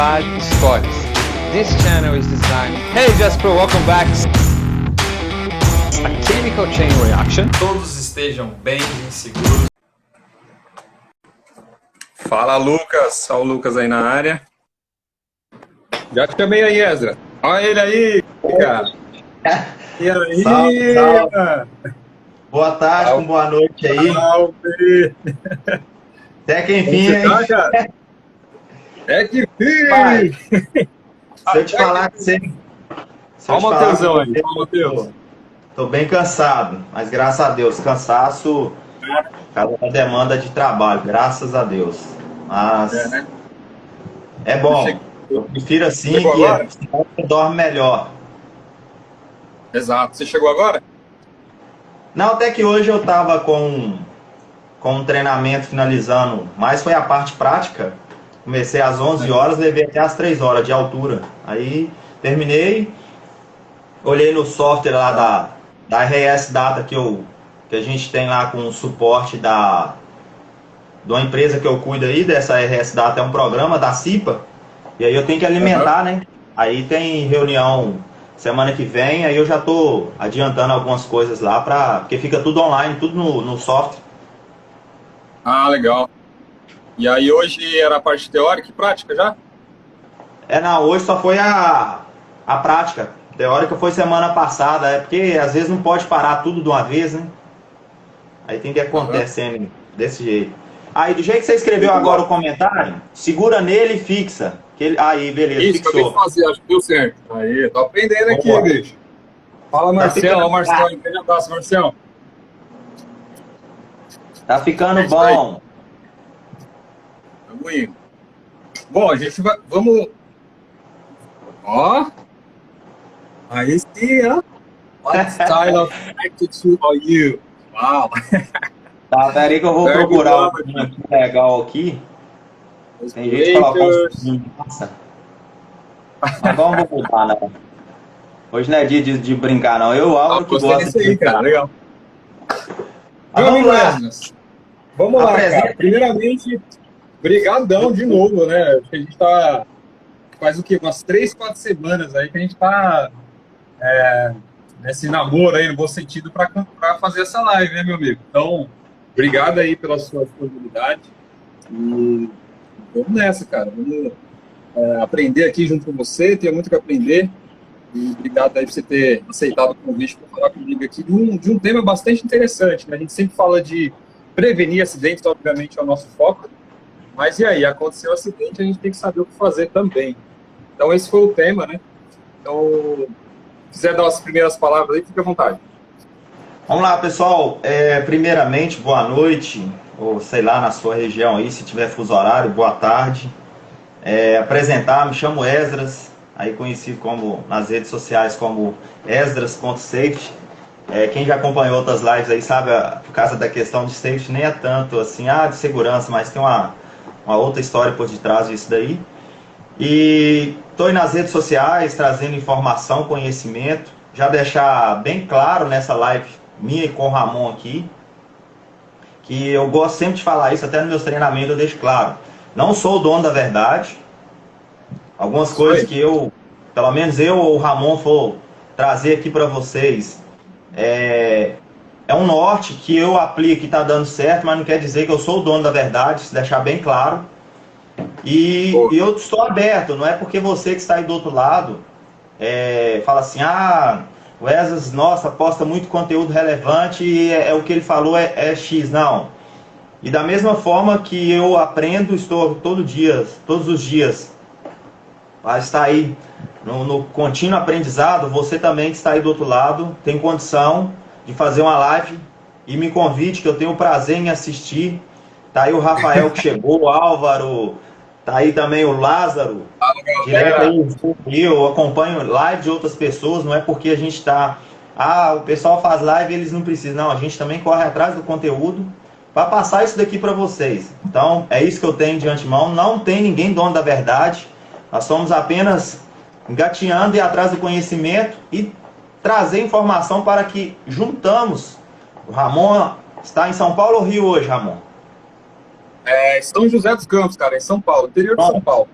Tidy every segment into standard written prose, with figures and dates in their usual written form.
Histórias. This channel is designed. Hey Jasper, welcome back. A chemical chain reaction. Todos estejam bem e seguros. Fala Lucas, olha o Lucas aí na área. Já te chamei aí, Ezra. Olha ele aí, cara. E aí, salve, salve. Boa tarde, salve. Boa noite aí. Salve. Até que enfim, hein? Tá, cara? É que Pai, fim! se eu te falar que você... Olha o Mateusão aí, olha o Mateus. Tô bem cansado, mas graças a Deus, cansaço, cada demanda de trabalho, graças a Deus. Mas né? é bom, eu prefiro assim, Chegou que agora? você dorme melhor. Exato. Você chegou agora? Não, até que hoje eu tava com um treinamento finalizando, mas foi a parte prática. Comecei às 11 horas, levei até às 3 horas de altura. Aí terminei, olhei no software lá da RS Data que a gente tem lá com o suporte de uma empresa que eu cuido aí, dessa RS Data é um programa da CIPA, e aí eu tenho que alimentar, né? Aí tem reunião semana que vem, aí eu já tô adiantando algumas coisas lá, porque fica tudo online, tudo no software. Ah, legal. E aí hoje era a parte teórica e prática já? Não, hoje só foi a prática. Teórica foi semana passada, porque às vezes não pode parar tudo de uma vez, né? Aí tem que acontecer desse jeito. Aí, do jeito que você escreveu agora o comentário, segura nele e fixa. Aí, beleza, Isso, fixou. acabei de fazer, acho que deu certo. Aí, tô aprendendo aqui, Boa. bicho. Fala, Marcelo. Olha o Marcelo. Um grande abraço, Marcelo. Tá ficando bom. Vamos indo. Bom, a gente vai... Vamos... Ó. Aí sim, ó. What style of attitude are you? Uau. Tá, peraí que eu vou procurar um legal aqui. Tem gente que coloca nossa. Mas vamos mudar, não. Hoje não é dia de brincar, não. Eu, Álvaro, que gosto disso aí, cara. Legal. Vamos lá. Vamos lá, cara. Primeiramente, brigadão de novo, né? Acho que a gente tá... Faz o quê? Umas 3, 4 semanas aí que a gente tá nesse namoro aí, no bom sentido, para fazer essa live, né, meu amigo? Então, obrigado aí pela sua disponibilidade. E vamos nessa, cara. Vamos aprender aqui junto com você. Tenho muito que aprender. E obrigado aí por você ter aceitado o convite para falar comigo aqui de um tema bastante interessante, né? A gente sempre fala de prevenir acidentes, obviamente é o nosso foco. Mas e aí? Aconteceu um acidente, a gente tem que saber o que fazer também. Então, esse foi o tema, né? Então, se quiser dar as primeiras palavras aí, fique à vontade. Vamos lá, pessoal. Primeiramente, boa noite, ou sei lá, na sua região aí, se tiver fuso horário, boa tarde. Me chamo Esdras, aí conhecido nas redes sociais como Esdras.safety. Quem já acompanhou outras lives aí sabe, por causa da questão de safety, nem é tanto assim, de segurança, mas tem uma outra história por detrás disso daí. E estou aí nas redes sociais, trazendo informação, conhecimento. Já deixar bem claro nessa live minha e com o Ramon aqui, que eu gosto sempre de falar isso, até nos meus treinamentos eu deixo claro. Não sou o dono da verdade. Algumas coisas que pelo menos eu ou o Ramon for trazer aqui para vocês, é um norte que eu aplico e está dando certo, mas não quer dizer que eu sou o dono da verdade, se deixar bem claro. E eu estou aberto, não é porque você que está aí do outro lado fala assim, o Esdras, nossa, posta muito conteúdo relevante e o que ele falou é X, não. E da mesma forma que eu aprendo, estou todos os dias, a estar aí no contínuo aprendizado, você também que está aí do outro lado, tem condição de fazer uma live e me convide, que eu tenho prazer em assistir. Tá aí o Rafael que chegou, o Álvaro, tá aí também o Lázaro, direto aí, eu acompanho live de outras pessoas, não é porque a gente está... o pessoal faz live e eles não precisam, não, a gente também corre atrás do conteúdo para passar isso daqui para vocês. Então, é isso que eu tenho de antemão, não tem ninguém dono da verdade, nós somos apenas engateando e atrás do conhecimento e trazer informação para que juntamos. O Ramon está em São Paulo ou Rio hoje, Ramon? São José dos Campos, cara, em São Paulo, interior de São Paulo.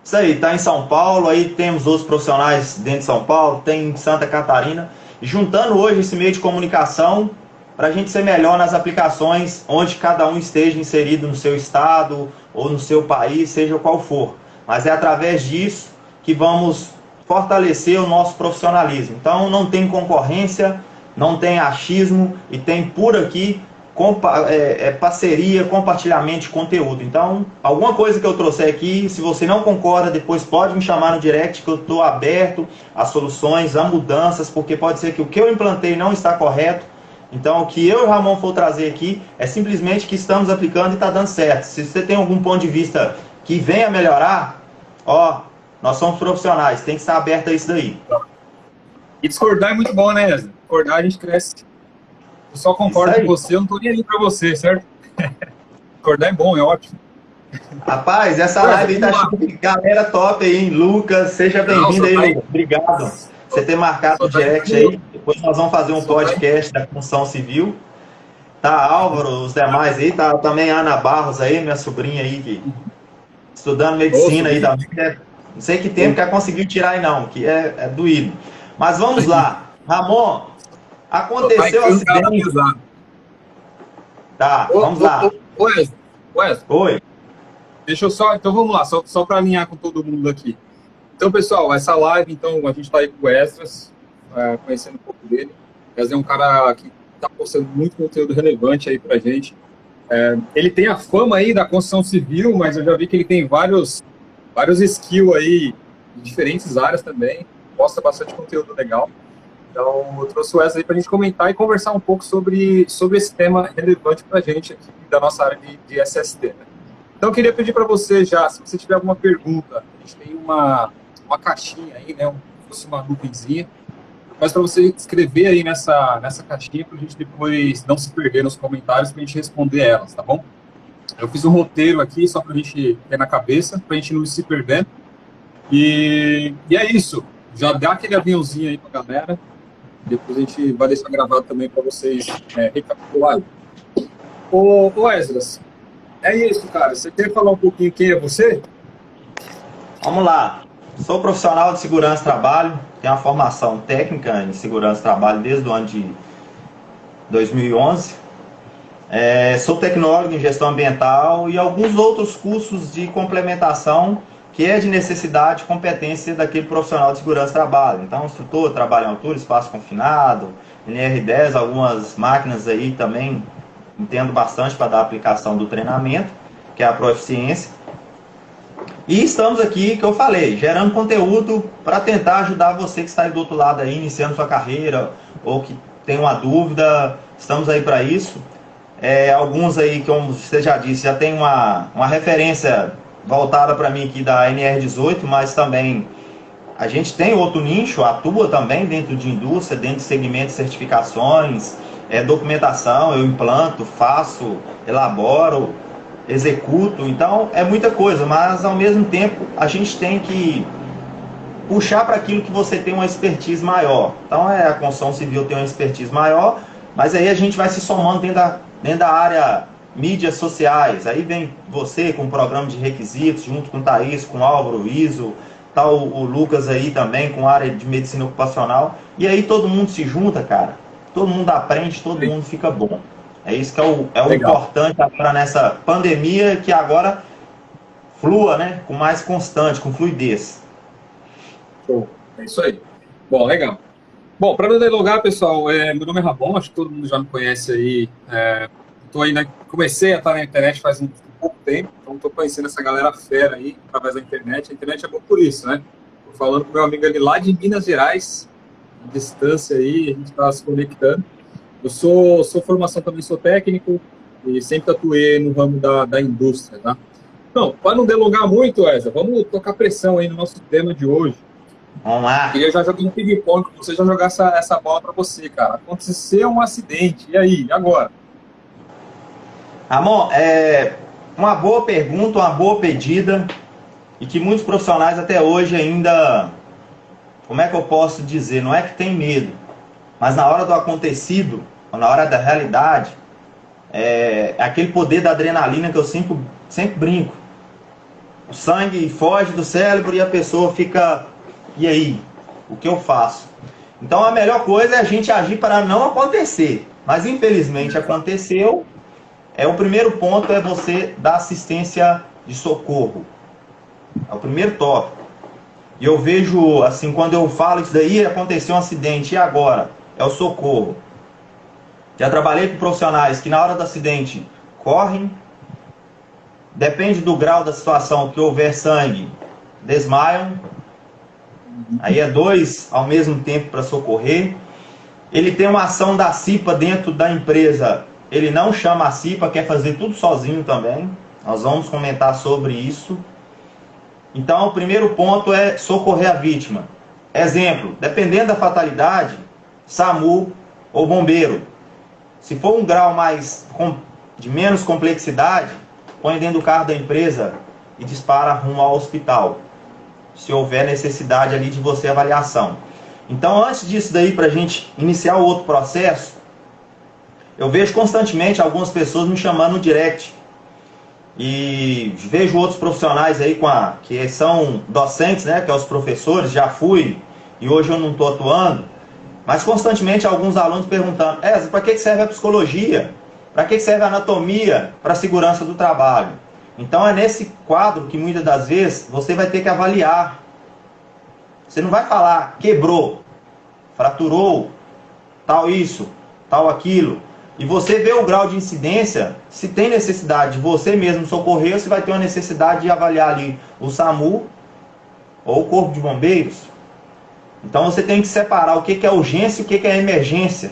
Isso aí, está em São Paulo, aí temos outros profissionais dentro de São Paulo, tem em Santa Catarina, juntando hoje esse meio de comunicação para a gente ser melhor nas aplicações onde cada um esteja inserido no seu estado ou no seu país, seja qual for. Mas é através disso que vamos fortalecer o nosso profissionalismo. Então não tem concorrência, não tem achismo e tem por aqui parceria, compartilhamento de conteúdo. Então, alguma coisa que eu trouxer aqui, se você não concorda, depois pode me chamar no direct, que eu estou aberto a soluções, a mudanças, porque pode ser que o que eu implantei não está correto. Então, o que eu e o Ramon for trazer aqui é simplesmente que estamos aplicando e está dando certo. Se você tem algum ponto de vista que venha melhorar, nós somos profissionais, tem que estar aberto a isso daí. E discordar é muito bom, né, Ezra? Discordar a gente cresce. Eu só concordo com você, eu não tô nem ali pra você, certo? Discordar é bom, é ótimo. Rapaz, essa live tá cheia de galera top aí, hein? Lucas, seja bem-vindo aí, Lucas. Obrigado por você ter marcado o direct aí. Depois nós vamos fazer um podcast da construção civil. Tá Álvaro, os demais aí, tá também a Ana Barros aí, minha sobrinha aí, que estudando medicina aí também. Não sei que tempo que ela conseguiu tirar aí não, que é doído. Mas vamos lá. Ramon, aconteceu acidente. Tá, vamos lá. Wesley. Oi. Deixa eu só, então vamos lá, só para alinhar com todo mundo aqui. Então, pessoal, essa live, então, a gente está aí com o Esdras, conhecendo um pouco dele. O Esdras é um cara que está postando muito conteúdo relevante aí pra gente. Ele tem a fama aí da construção civil, mas eu já vi que ele tem vários skills aí de diferentes áreas também. Posta bastante conteúdo legal. Então, eu trouxe o Wesley para a gente comentar e conversar um pouco sobre esse tema relevante para a gente aqui da nossa área de SST. Né? Então, eu queria pedir para você já, se você tiver alguma pergunta, a gente tem uma caixinha aí, né, como se fosse uma nuvenzinha, mas para você escrever aí nessa caixinha para a gente depois não se perder nos comentários para a gente responder elas, tá bom? Eu fiz um roteiro aqui só para a gente ter na cabeça, para a gente não se perder. E é isso. Já dá aquele aviãozinho aí para a galera. Depois a gente vai deixar gravado também para vocês recapitularem. Ô Esdras, é isso, cara. Você quer falar um pouquinho quem é você? Vamos lá. Sou profissional de segurança e trabalho, tenho uma formação técnica em segurança e trabalho desde o ano de 2011. Sou tecnólogo em gestão ambiental e alguns outros cursos de complementação que é de necessidade e competência daquele profissional de segurança e trabalho. Então, instrutor, trabalho em altura, espaço confinado, NR10, algumas máquinas aí também entendo bastante para dar aplicação do treinamento, que é a proeficiência. E estamos aqui, que eu falei, gerando conteúdo para tentar ajudar você que está aí do outro lado aí, iniciando sua carreira, ou que tem uma dúvida, estamos aí para isso. Alguns aí, como você já disse, já tem uma referência voltada para mim aqui da NR18, mas também a gente tem outro nicho, atua também dentro de indústria, dentro de segmentos de certificações, documentação, eu implanto, faço, elaboro, executo, então é muita coisa, mas ao mesmo tempo a gente tem que puxar para aquilo que você tem uma expertise maior. Então a construção civil tem uma expertise maior, mas aí a gente vai se somando dentro da área mídias sociais, aí vem você com o programa de requisitos, junto com o Thaís, com o Álvaro, ISO, tá o Lucas aí também com a área de medicina ocupacional, e aí todo mundo se junta, cara, todo mundo aprende, todo mundo fica bom. É isso que é o importante agora nessa pandemia, que agora flua, né, com mais constante, com fluidez. Show. É isso aí. Bom, legal. Bom, para não delongar, pessoal, meu nome é Ramon, acho que todo mundo já me conhece aí. Tô aí, né, comecei a estar na internet faz um pouco tempo, então estou conhecendo essa galera fera aí, através da internet. A internet é bom por isso, né? Tô falando com meu amigo ali lá de Minas Gerais, de distância aí, a gente está se conectando. Eu sou formação também, sou técnico e sempre atuei no ramo da indústria, tá? Então, para não delongar muito, Ezra, vamos tocar pressão aí no nosso tema de hoje. Vamos lá. Queria já jogar um ping-pong, você já jogar essa bola para você, cara. Aconteceu um acidente, e aí? E agora? Ramon, uma boa pergunta, uma boa pedida, e que muitos profissionais até hoje ainda, como é que eu posso dizer, não é que tem medo, mas na hora do acontecido, ou na hora da realidade, é aquele poder da adrenalina que eu sempre brinco. o sangue foge do cérebro e a pessoa fica, e aí? O que eu faço? Então a melhor coisa é a gente agir para não acontecer. Mas infelizmente aconteceu. O primeiro ponto é você dar assistência de socorro. É o primeiro tópico. E eu vejo, assim, quando eu falo isso daí, aconteceu um acidente, e agora? É o socorro. Já trabalhei com profissionais que na hora do acidente correm, depende do grau da situação, que houver sangue, desmaiam, aí é 2 ao mesmo tempo para socorrer. Ele tem uma ação da CIPA dentro da empresa, ele não chama a CIPA, quer fazer tudo sozinho também. Nós vamos comentar sobre isso. Então, o primeiro ponto é socorrer a vítima. Exemplo, dependendo da fatalidade, SAMU ou bombeiro. Se for um grau de menos complexidade, põe dentro do carro da empresa e dispara rumo ao hospital, se houver necessidade ali de você avaliação. Então, antes disso daí, para a gente iniciar o outro processo, eu vejo constantemente algumas pessoas me chamando no direct. E vejo outros profissionais aí que são docentes, né, que é os professores, já fui e hoje eu não estou atuando, mas constantemente alguns alunos perguntando: para que serve a psicologia? Para que serve a anatomia para a segurança do trabalho? Então é nesse quadro que muitas das vezes você vai ter que avaliar. Você não vai falar quebrou, fraturou, tal isso, tal aquilo. E você vê o grau de incidência, se tem necessidade de você mesmo socorrer, você vai ter uma necessidade de avaliar ali o SAMU ou o Corpo de Bombeiros. Então você tem que separar o que é urgência e o que é emergência.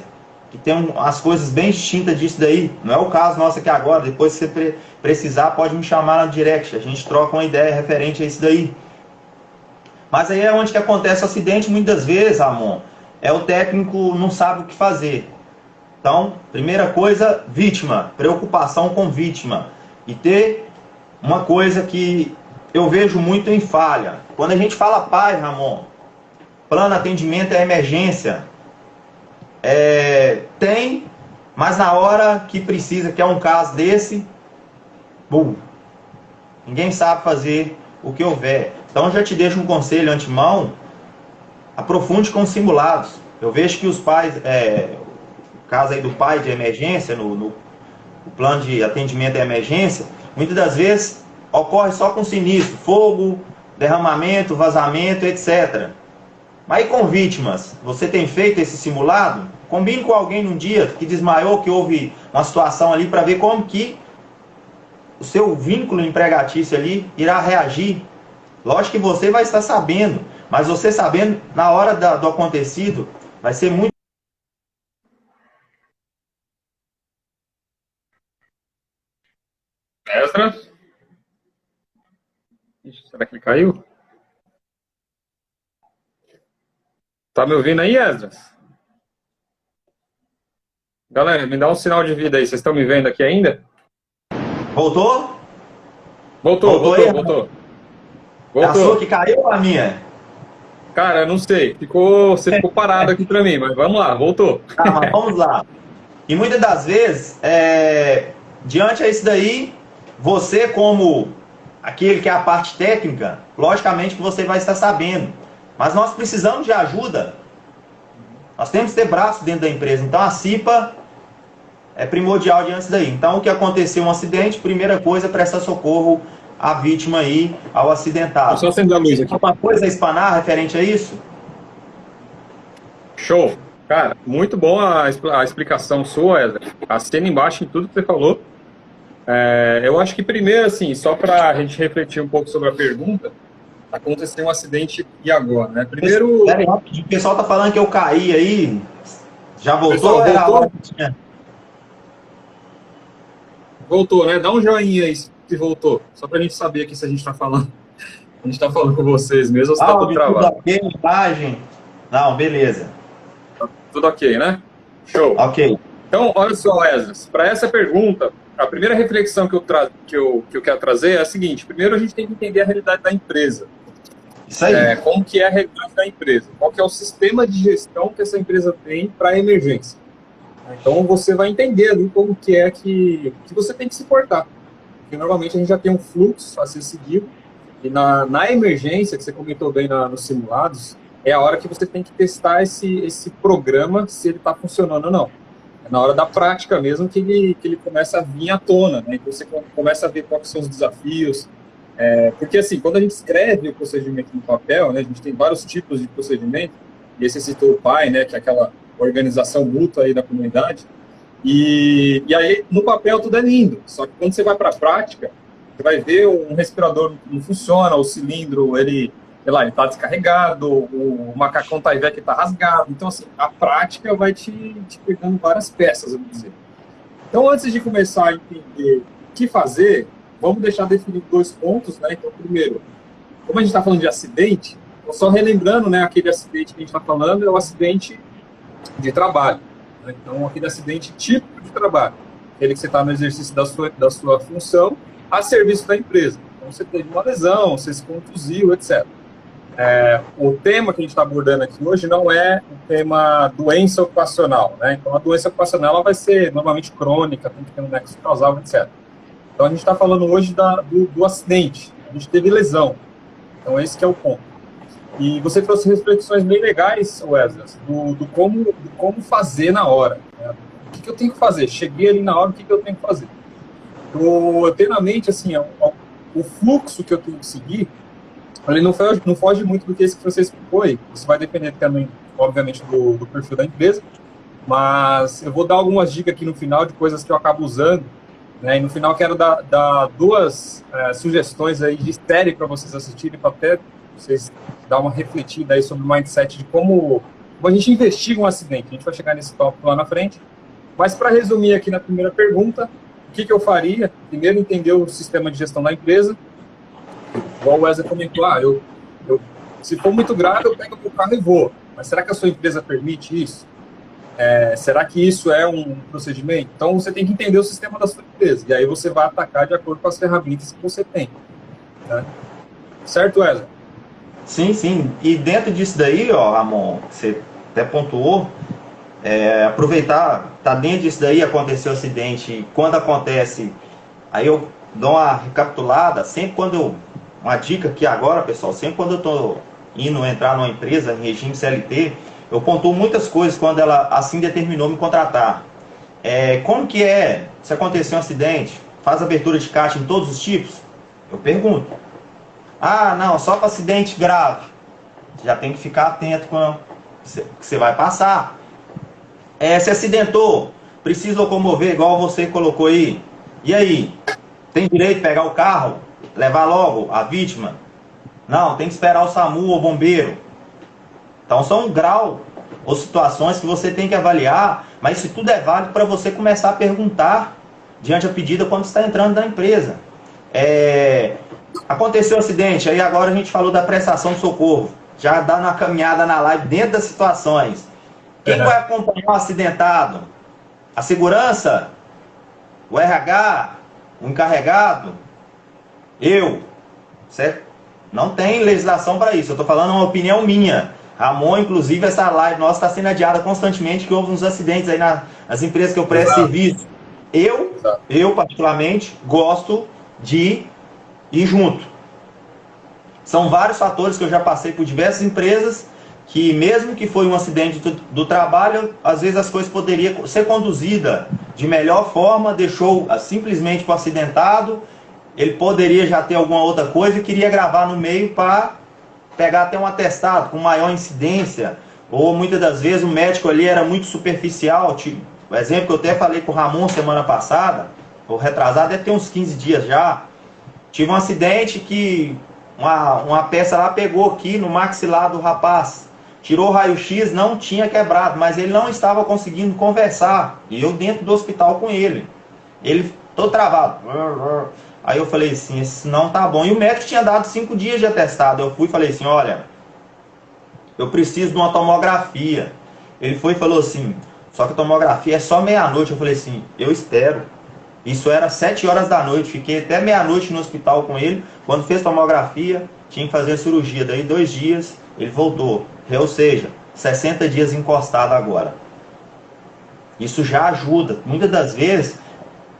Que tem as coisas bem distintas disso daí. Não é o caso nosso aqui agora, depois se você precisar pode me chamar na direct, a gente troca uma ideia referente a isso daí. Mas aí é onde que acontece o acidente muitas vezes, Ramon. O técnico não sabe o que fazer. Então, primeira coisa, vítima, preocupação com vítima. E ter uma coisa que eu vejo muito em falha. Quando a gente fala PAI, Ramon, plano atendimento à emergência, tem, mas na hora que precisa, que é um caso desse, ninguém sabe fazer o que houver. Então, eu já te deixo um conselho antemão, aprofunde com simulados. Eu vejo que os pais... caso aí do pai de emergência, no plano de atendimento à emergência, muitas das vezes ocorre só com sinistro, fogo, derramamento, vazamento, etc. Mas e com vítimas? Você tem feito esse simulado? Combine com alguém num dia que desmaiou, que houve uma situação ali, para ver como que o seu vínculo empregatício ali irá reagir. Lógico que você vai estar sabendo, mas você sabendo na hora do acontecido, vai ser muito... Esdras? Ixi, será que ele caiu? Tá me ouvindo aí, Esdras? Galera, me dá um sinal de vida aí. Vocês estão me vendo aqui ainda? Voltou? Voltou. É a sua que caiu ou a minha? Cara, eu não sei. Você ficou parado aqui pra mim, mas vamos lá, voltou. Tá, mas vamos lá. E muitas das vezes, diante a isso daí, você como aquele que é a parte técnica, logicamente que você vai estar sabendo. Mas nós precisamos de ajuda. Nós temos que ter braço dentro da empresa. Então a CIPA é primordial diante disso daí. Então o que aconteceu, um acidente, primeira coisa, prestar socorro à vítima aí, ao acidentado. Só acender a luz aqui. Alguma coisa a espanar referente a isso? Show. Cara, muito bom a explicação sua, Ezra. Assina embaixo em tudo que você falou. Eu acho que primeiro, assim, só para a gente refletir um pouco sobre a pergunta, aconteceu um acidente e agora, né? Primeiro... O pessoal tá falando que eu caí aí. Já voltou? Pessoal, voltou, né? Dá um joinha aí se voltou. Só pra gente saber aqui se a gente tá falando. A gente tá falando com vocês mesmo ou se tá tudo travado. Tudo ok, imagem. Não, beleza. Tá tudo ok, né? Show. Ok. Então, olha só, Esdras, para essa pergunta, a primeira reflexão que eu quero trazer é a seguinte: primeiro a gente tem que entender a realidade da empresa. Isso aí. Como que é a realidade da empresa, qual que é o sistema de gestão que essa empresa tem para emergência. Então você vai entender ali como que você tem que se portar. Porque normalmente a gente já tem um fluxo a ser seguido E na emergência, que você comentou bem nos simulados, é a hora que você tem que testar esse programa, se ele está funcionando ou não. É na hora da prática mesmo que ele começa a vir à tona, né? Então você começa a ver quais são os desafios. Porque assim, quando a gente escreve o procedimento no papel, né, a gente tem vários tipos de procedimento, e esse citou o PAI, né, que é aquela organização mútua aí da comunidade, e aí no papel tudo é lindo, só que quando você vai para a prática, você vai ver um respirador não funciona, o cilindro, ele está descarregado, o macacão Tyvek está rasgado. Então, assim, a prática vai te pegando várias peças, vamos dizer. Então, antes de começar a entender o que fazer, vamos deixar definido 2 pontos, né? Então, primeiro, como a gente está falando de acidente, só relembrando, né, aquele acidente que a gente está falando é o acidente de trabalho. Né? Então, aquele acidente típico de trabalho, aquele que você está no exercício da sua função a serviço da empresa. Então, você teve uma lesão, você se contusiu, etc. O tema que a gente está abordando aqui hoje não é o tema doença ocupacional, né? Então, a doença ocupacional ela vai ser normalmente crônica, tem que ter um nexo causal, etc. Então, a gente está falando hoje do acidente. A gente teve lesão. Então, esse que é o ponto. E você trouxe reflexões bem legais, Wesley, do como fazer na hora. Né? O que eu tenho que fazer? Cheguei ali na hora, o que eu tenho que fazer? Eu tenho na mente, assim, o fluxo que eu tenho que seguir, ele não foge muito do que esse que você explicou aí. Isso vai depender também, obviamente, do perfil da empresa, mas eu vou dar algumas dicas aqui no final de coisas que eu acabo usando, né? E no final quero dar 2 sugestões aí de série para vocês assistirem, para até vocês dar uma refletida aí sobre o mindset de como a gente investiga um acidente. A gente vai chegar nesse tópico lá na frente. Mas para resumir aqui na primeira pergunta, o que eu faria? Primeiro, entender o sistema de gestão da empresa. Igual o Wesley comentou, se for muito grave, eu pego o meu carro e vou. Mas será que a sua empresa permite isso? Será que isso é um procedimento? Então, você tem que entender o sistema da sua empresa. E aí você vai atacar de acordo com as ferramentas que você tem. Né? Certo, Wesley? Sim, sim. E dentro disso daí, Ramon, você até pontuou, aproveitar, tá dentro disso daí, aconteceu o acidente, e quando acontece, aí eu dou uma recapitulada, sempre quando uma dica aqui agora, pessoal, sempre quando eu estou indo entrar numa empresa em regime CLT, eu pontuo muitas coisas quando ela assim determinou me contratar. Como que se acontecer um acidente, faz abertura de caixa em todos os tipos? Eu pergunto. Não, só para acidente grave. Já tem que ficar atento com o que você vai passar. Se acidentou, precisa locomover, igual você colocou aí. E aí? Tem direito de pegar o carro, levar logo a vítima? Não, tem que esperar o SAMU ou o bombeiro. Então são um grau ou situações que você tem que avaliar, mas isso tudo é válido para você começar a perguntar diante da pedida quando está entrando na empresa. Aconteceu um acidente, aí agora a gente falou da prestação de socorro. Já dá uma caminhada na live dentro das situações. Quem vai acompanhar o acidentado? A segurança? O RH? O encarregado? Eu? Certo? Não tem legislação para isso. Eu estou falando uma opinião minha. Ramon, inclusive, essa live nossa está sendo adiada constantemente, que houve uns acidentes aí nas empresas que eu presto serviço. Eu, particularmente, gosto de ir junto. São vários fatores que eu já passei por diversas empresas, que mesmo que foi um acidente do trabalho, às vezes as coisas poderiam ser conduzidas de melhor forma, deixou simplesmente para o acidentado, ele poderia já ter alguma outra coisa e queria gravar no meio para pegar até um atestado com maior incidência, ou muitas das vezes o médico ali era muito superficial, tipo, o exemplo que eu até falei com o Ramon semana passada, ou retrasado, deve ter uns 15 dias já, tive um acidente que uma peça lá pegou aqui no maxilar do rapaz, tirou o raio-x, não tinha quebrado, mas ele não estava conseguindo conversar, e eu dentro do hospital com ele todo travado. Aí eu falei assim, isso não tá bom. E o médico tinha dado 5 dias de atestado. Eu fui e falei assim, olha, eu preciso de uma tomografia. Ele foi e falou assim, só que a tomografia é só meia-noite. Eu falei assim, eu espero. Isso era 7 horas da noite. Fiquei até meia-noite no hospital com ele. Quando fez tomografia, tinha que fazer a cirurgia. Daí 2 dias, ele voltou. Ou seja, 60 dias encostado agora. Isso já ajuda. Muitas das vezes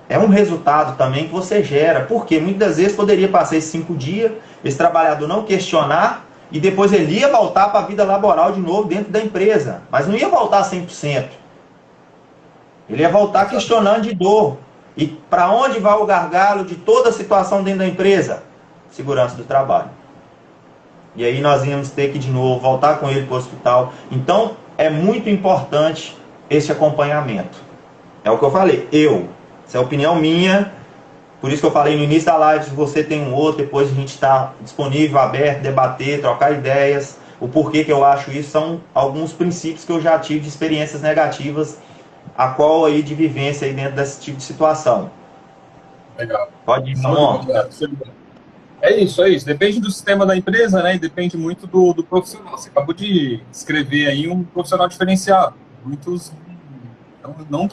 é um resultado também que você gera, porque muitas vezes poderia passar esses 5 dias esse trabalhador não questionar e depois ele ia voltar para a vida laboral de novo dentro da empresa, mas não ia voltar 100%. Ele ia voltar questionando de dor. E para onde vai o gargalo de toda a situação dentro da empresa? Segurança do trabalho. E aí nós íamos ter que, de novo, voltar com ele para o hospital. Então, é muito importante esse acompanhamento. É o que eu falei. Essa é a opinião minha. Por isso que eu falei no início da live, se você tem um outro, depois a gente está disponível, aberto, debater, trocar ideias. O porquê que eu acho isso são alguns princípios que eu já tive de experiências negativas, a qual aí de vivência aí dentro desse tipo de situação. Legal. Pode ir, Samuel. É isso. Depende do sistema da empresa, né? E depende muito do profissional. Você acabou de escrever aí um profissional diferenciado. Muitos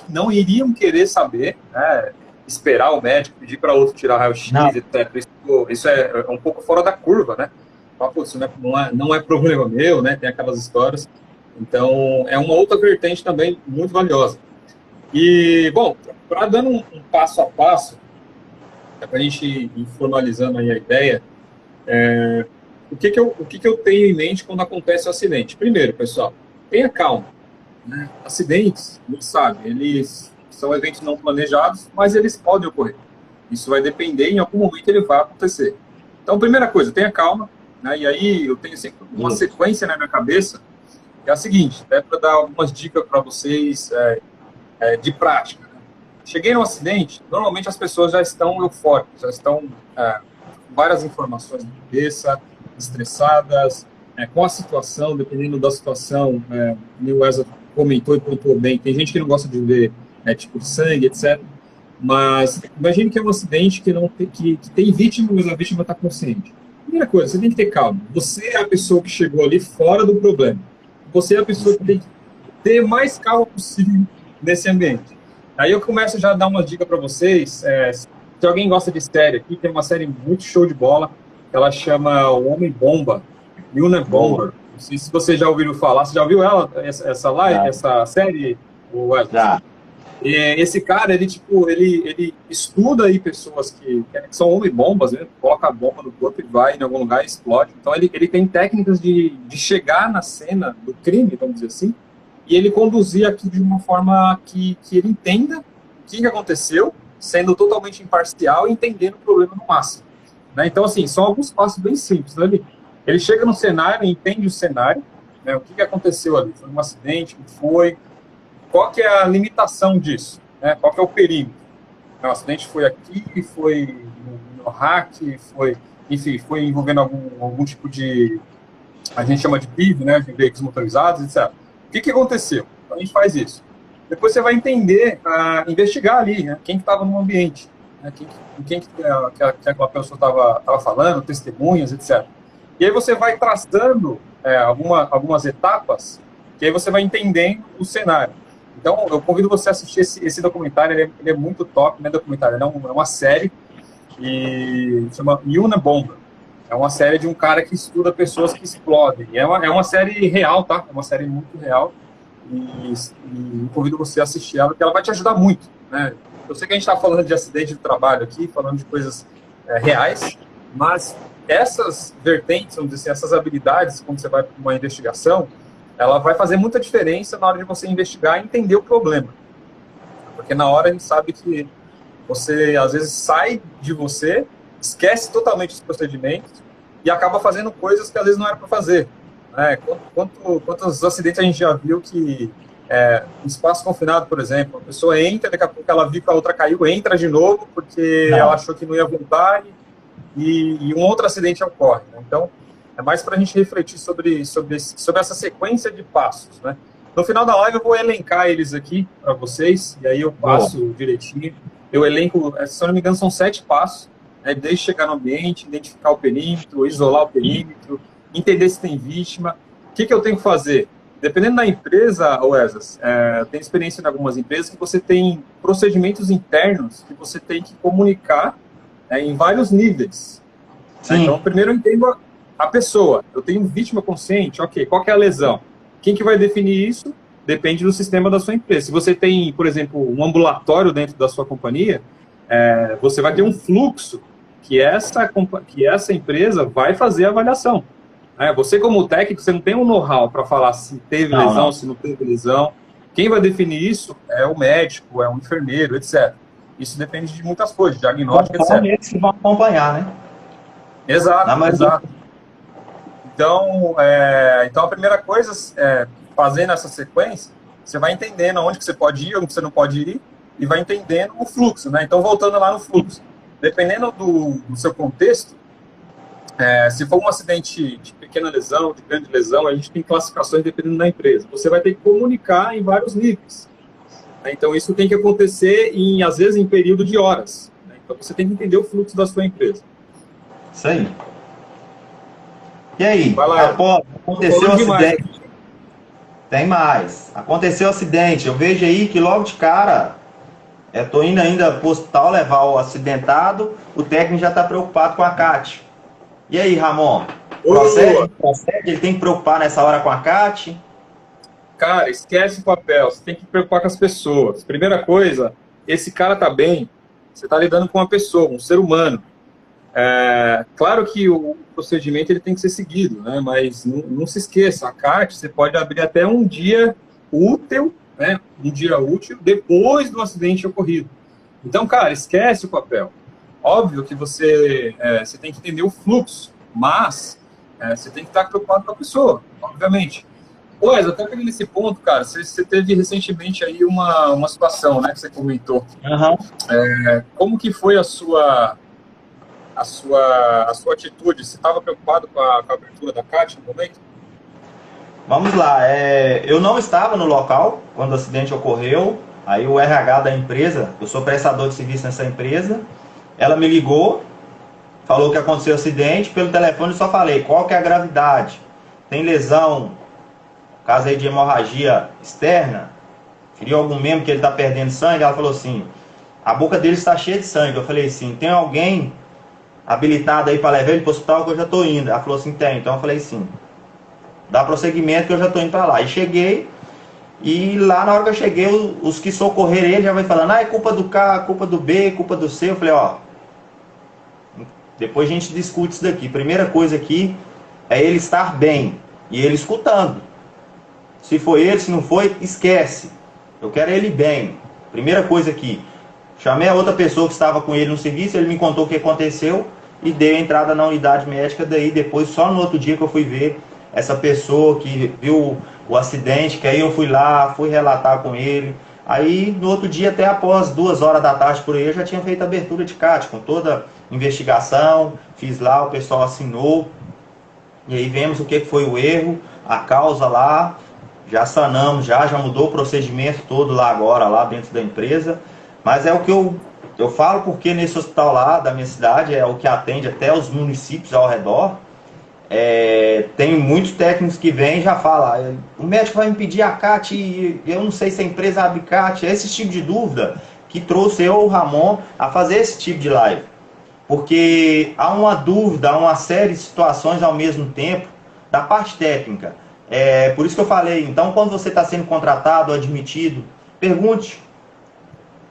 não iriam querer saber, né? Esperar o médico, pedir para outro tirar raio-x, etc. Isso é um pouco fora da curva, né? Isso não é problema meu, né? Tem aquelas histórias. Então, é uma outra vertente também muito valiosa. E, bom, para dando um passo a passo, para a gente ir formalizando aí a ideia, o que eu tenho em mente quando acontece o acidente? Primeiro, pessoal, tenha calma. Né? Acidentes, a gente sabe, eles são eventos não planejados, mas eles podem ocorrer. Isso vai depender, em algum momento ele vai acontecer. Então, primeira coisa, tenha calma. Né? E aí eu tenho sempre uma sequência na minha cabeça, que é a seguinte, para dar algumas dicas para vocês de prática. Né? Cheguei no acidente, normalmente as pessoas já estão eufóricas, já estão com várias informações na cabeça, estressadas, com a situação, dependendo da situação, o Wesley comentou e pontuou bem, tem gente que não gosta de ver tipo sangue, etc. Mas imagine que é um acidente que tem vítima, mas a vítima está consciente. Primeira coisa, você tem que ter calma. Você é a pessoa que chegou ali fora do problema. Você é a pessoa que tem que ter mais calma possível nesse ambiente. Aí eu começo já a dar uma dica para vocês. Se alguém gosta de série aqui, tem uma série muito show de bola, que ela chama O Homem-Bomba, Unabomber. Não sei se vocês já ouviram falar. Você já ouviu essa live, essa série? Já. Esse cara, ele estuda aí pessoas que são homem-bombas, né? Coloca a bomba no corpo e vai em algum lugar e explode. Então, ele tem técnicas de chegar na cena do crime, vamos dizer assim, e ele conduzir aquilo de uma forma que ele entenda o que aconteceu, sendo totalmente imparcial e entendendo o problema no máximo. Né? Então, assim, são alguns passos bem simples. Né? Ele chega no cenário, entende o cenário, né? O que aconteceu ali. Foi um acidente, o que foi... Qual que é a limitação disso? Né? Qual que é o perímetro? O acidente foi aqui, foi no hack, foi envolvendo algum tipo de... A gente chama de PIV, né? De veículos motorizados, etc. O que aconteceu? Então, a gente faz isso. Depois você vai entender, investigar ali, né? Quem que estava no ambiente, né? Quem que aquela pessoa estava falando, testemunhas, etc. E aí você vai traçando algumas etapas, que aí você vai entendendo o cenário. Então, eu convido você a assistir esse documentário, ele é muito top, não é documentário, é uma série, e chama Unabomber. É uma série de um cara que estuda pessoas que explodem. E é uma série real, tá? É uma série muito real, e convido você a assistir ela, porque ela vai te ajudar muito, né? Eu sei que a gente está falando de acidente de trabalho aqui, falando de coisas reais, mas essas vertentes, vamos dizer assim, essas habilidades, quando você vai para uma investigação, ela vai fazer muita diferença na hora de você investigar e entender o problema. Porque na hora a gente sabe que você, às vezes, sai de você, esquece totalmente os procedimentos e acaba fazendo coisas que às vezes não era para fazer. Né? Quantos acidentes a gente já viu que, no espaço confinado, por exemplo, a pessoa entra, daqui a pouco ela viu que a outra caiu, entra de novo porque ela achou que não ia voltar e um outro acidente ocorre. Né? Então, é mais para a gente refletir sobre essa sequência de passos, né? No final da live eu vou elencar eles aqui para vocês, e aí eu passo direitinho. Eu elenco, se eu não me engano, são 7 passos, né? Desde chegar no ambiente, identificar o perímetro, isolar o perímetro, entender se tem vítima. O que eu tenho que fazer? Dependendo da empresa, Wesley, eu tenho experiência em algumas empresas que você tem procedimentos internos que você tem que comunicar em vários níveis. Né? Então, primeiro eu entendo a pessoa. Eu tenho vítima consciente, ok, qual que é a lesão? Quem que vai definir isso? Depende do sistema da sua empresa. Se você tem, por exemplo, um ambulatório dentro da sua companhia, você vai ter um fluxo que essa empresa vai fazer a avaliação. Você, como técnico, você não tem um know-how para falar se teve lesão, se não teve lesão. Quem vai definir isso é o médico, é o enfermeiro, etc. Isso depende de muitas coisas, diagnóstico, etc. Eles que vão acompanhar, né? Exato, exato. Então, a primeira coisa, fazendo essa sequência, você vai entendendo onde que você pode ir, onde você não pode ir, e vai entendendo o fluxo, né? Então, voltando lá no fluxo. Dependendo do seu contexto, se for um acidente de pequena lesão, de grande lesão, a gente tem classificações dependendo da empresa. Você vai ter que comunicar em vários níveis. Então, isso tem que acontecer, às vezes, em período de horas. Então, você tem que entender o fluxo da sua empresa. Isso aí. E aí? Vai lá, aconteceu o acidente. Tem mais. Aconteceu o acidente. Eu vejo aí que logo de cara, tô indo ainda para o hospital levar o acidentado, o técnico já está preocupado com a CAT. E aí, Ramon? Procede? Ele tem que preocupar nessa hora com a CAT? Cara, esquece o papel. Você tem que preocupar com as pessoas. Primeira coisa, esse cara tá bem. Você está lidando com uma pessoa, um ser humano. Claro que o procedimento ele tem que ser seguido, né? Mas não se esqueça, a CAT você pode abrir até um dia útil, né? Um dia útil depois do acidente ocorrido. Então, cara, esquece o papel. Óbvio que você tem que entender o fluxo, mas você tem que estar preocupado com a pessoa, obviamente. Pois, até pegando esse ponto, cara, você teve recentemente aí uma situação, né, que você comentou. Uhum. Como que foi a sua atitude? Você estava preocupado com a abertura da CAT no momento? Vamos lá, eu não estava no local quando o acidente ocorreu. Aí o RH da empresa, eu sou prestador de serviço nessa empresa, ela me ligou, falou que aconteceu o acidente, pelo telefone eu só falei, qual que é a gravidade? Tem lesão, caso aí de hemorragia externa, feriu algum membro que ele está perdendo sangue? Ela falou assim, a boca dele está cheia de sangue. Eu falei assim, tem alguém habilitado aí para levar ele para o hospital que eu já estou indo? Ela falou assim, tem. Então eu falei assim, dá prosseguimento que eu já estou indo para lá. E cheguei, e lá na hora que eu cheguei, os que socorreram ele já vai falando, é culpa do K, culpa do B, culpa do C. Eu falei, depois a gente discute isso daqui. Primeira coisa aqui é ele estar bem e ele escutando. Se foi ele, se não foi, esquece. Eu quero ele bem. Primeira coisa aqui. Chamei a outra pessoa que estava com ele no serviço, ele me contou o que aconteceu e dei a entrada na unidade médica. Daí depois, só no outro dia que eu fui ver essa pessoa que viu o acidente, que aí eu fui lá, fui relatar com ele. Aí no outro dia, até após 2 horas da tarde por aí, eu já tinha feito a abertura de CAT, com toda a investigação, fiz lá, o pessoal assinou. E aí vemos o que foi o erro, a causa lá, já sanamos, já mudou o procedimento todo lá agora, lá dentro da empresa. Mas é o que eu falo, porque nesse hospital lá da minha cidade, é o que atende até os municípios ao redor. Tem muitos técnicos que vêm e já falam, o médico vai me pedir a CAT e eu não sei se a empresa abre CAT. É esse tipo de dúvida que trouxe eu, o Ramon, a fazer esse tipo de live. Porque há uma dúvida, há uma série de situações ao mesmo tempo da parte técnica. Por isso que eu falei, então quando você está sendo contratado, admitido, pergunte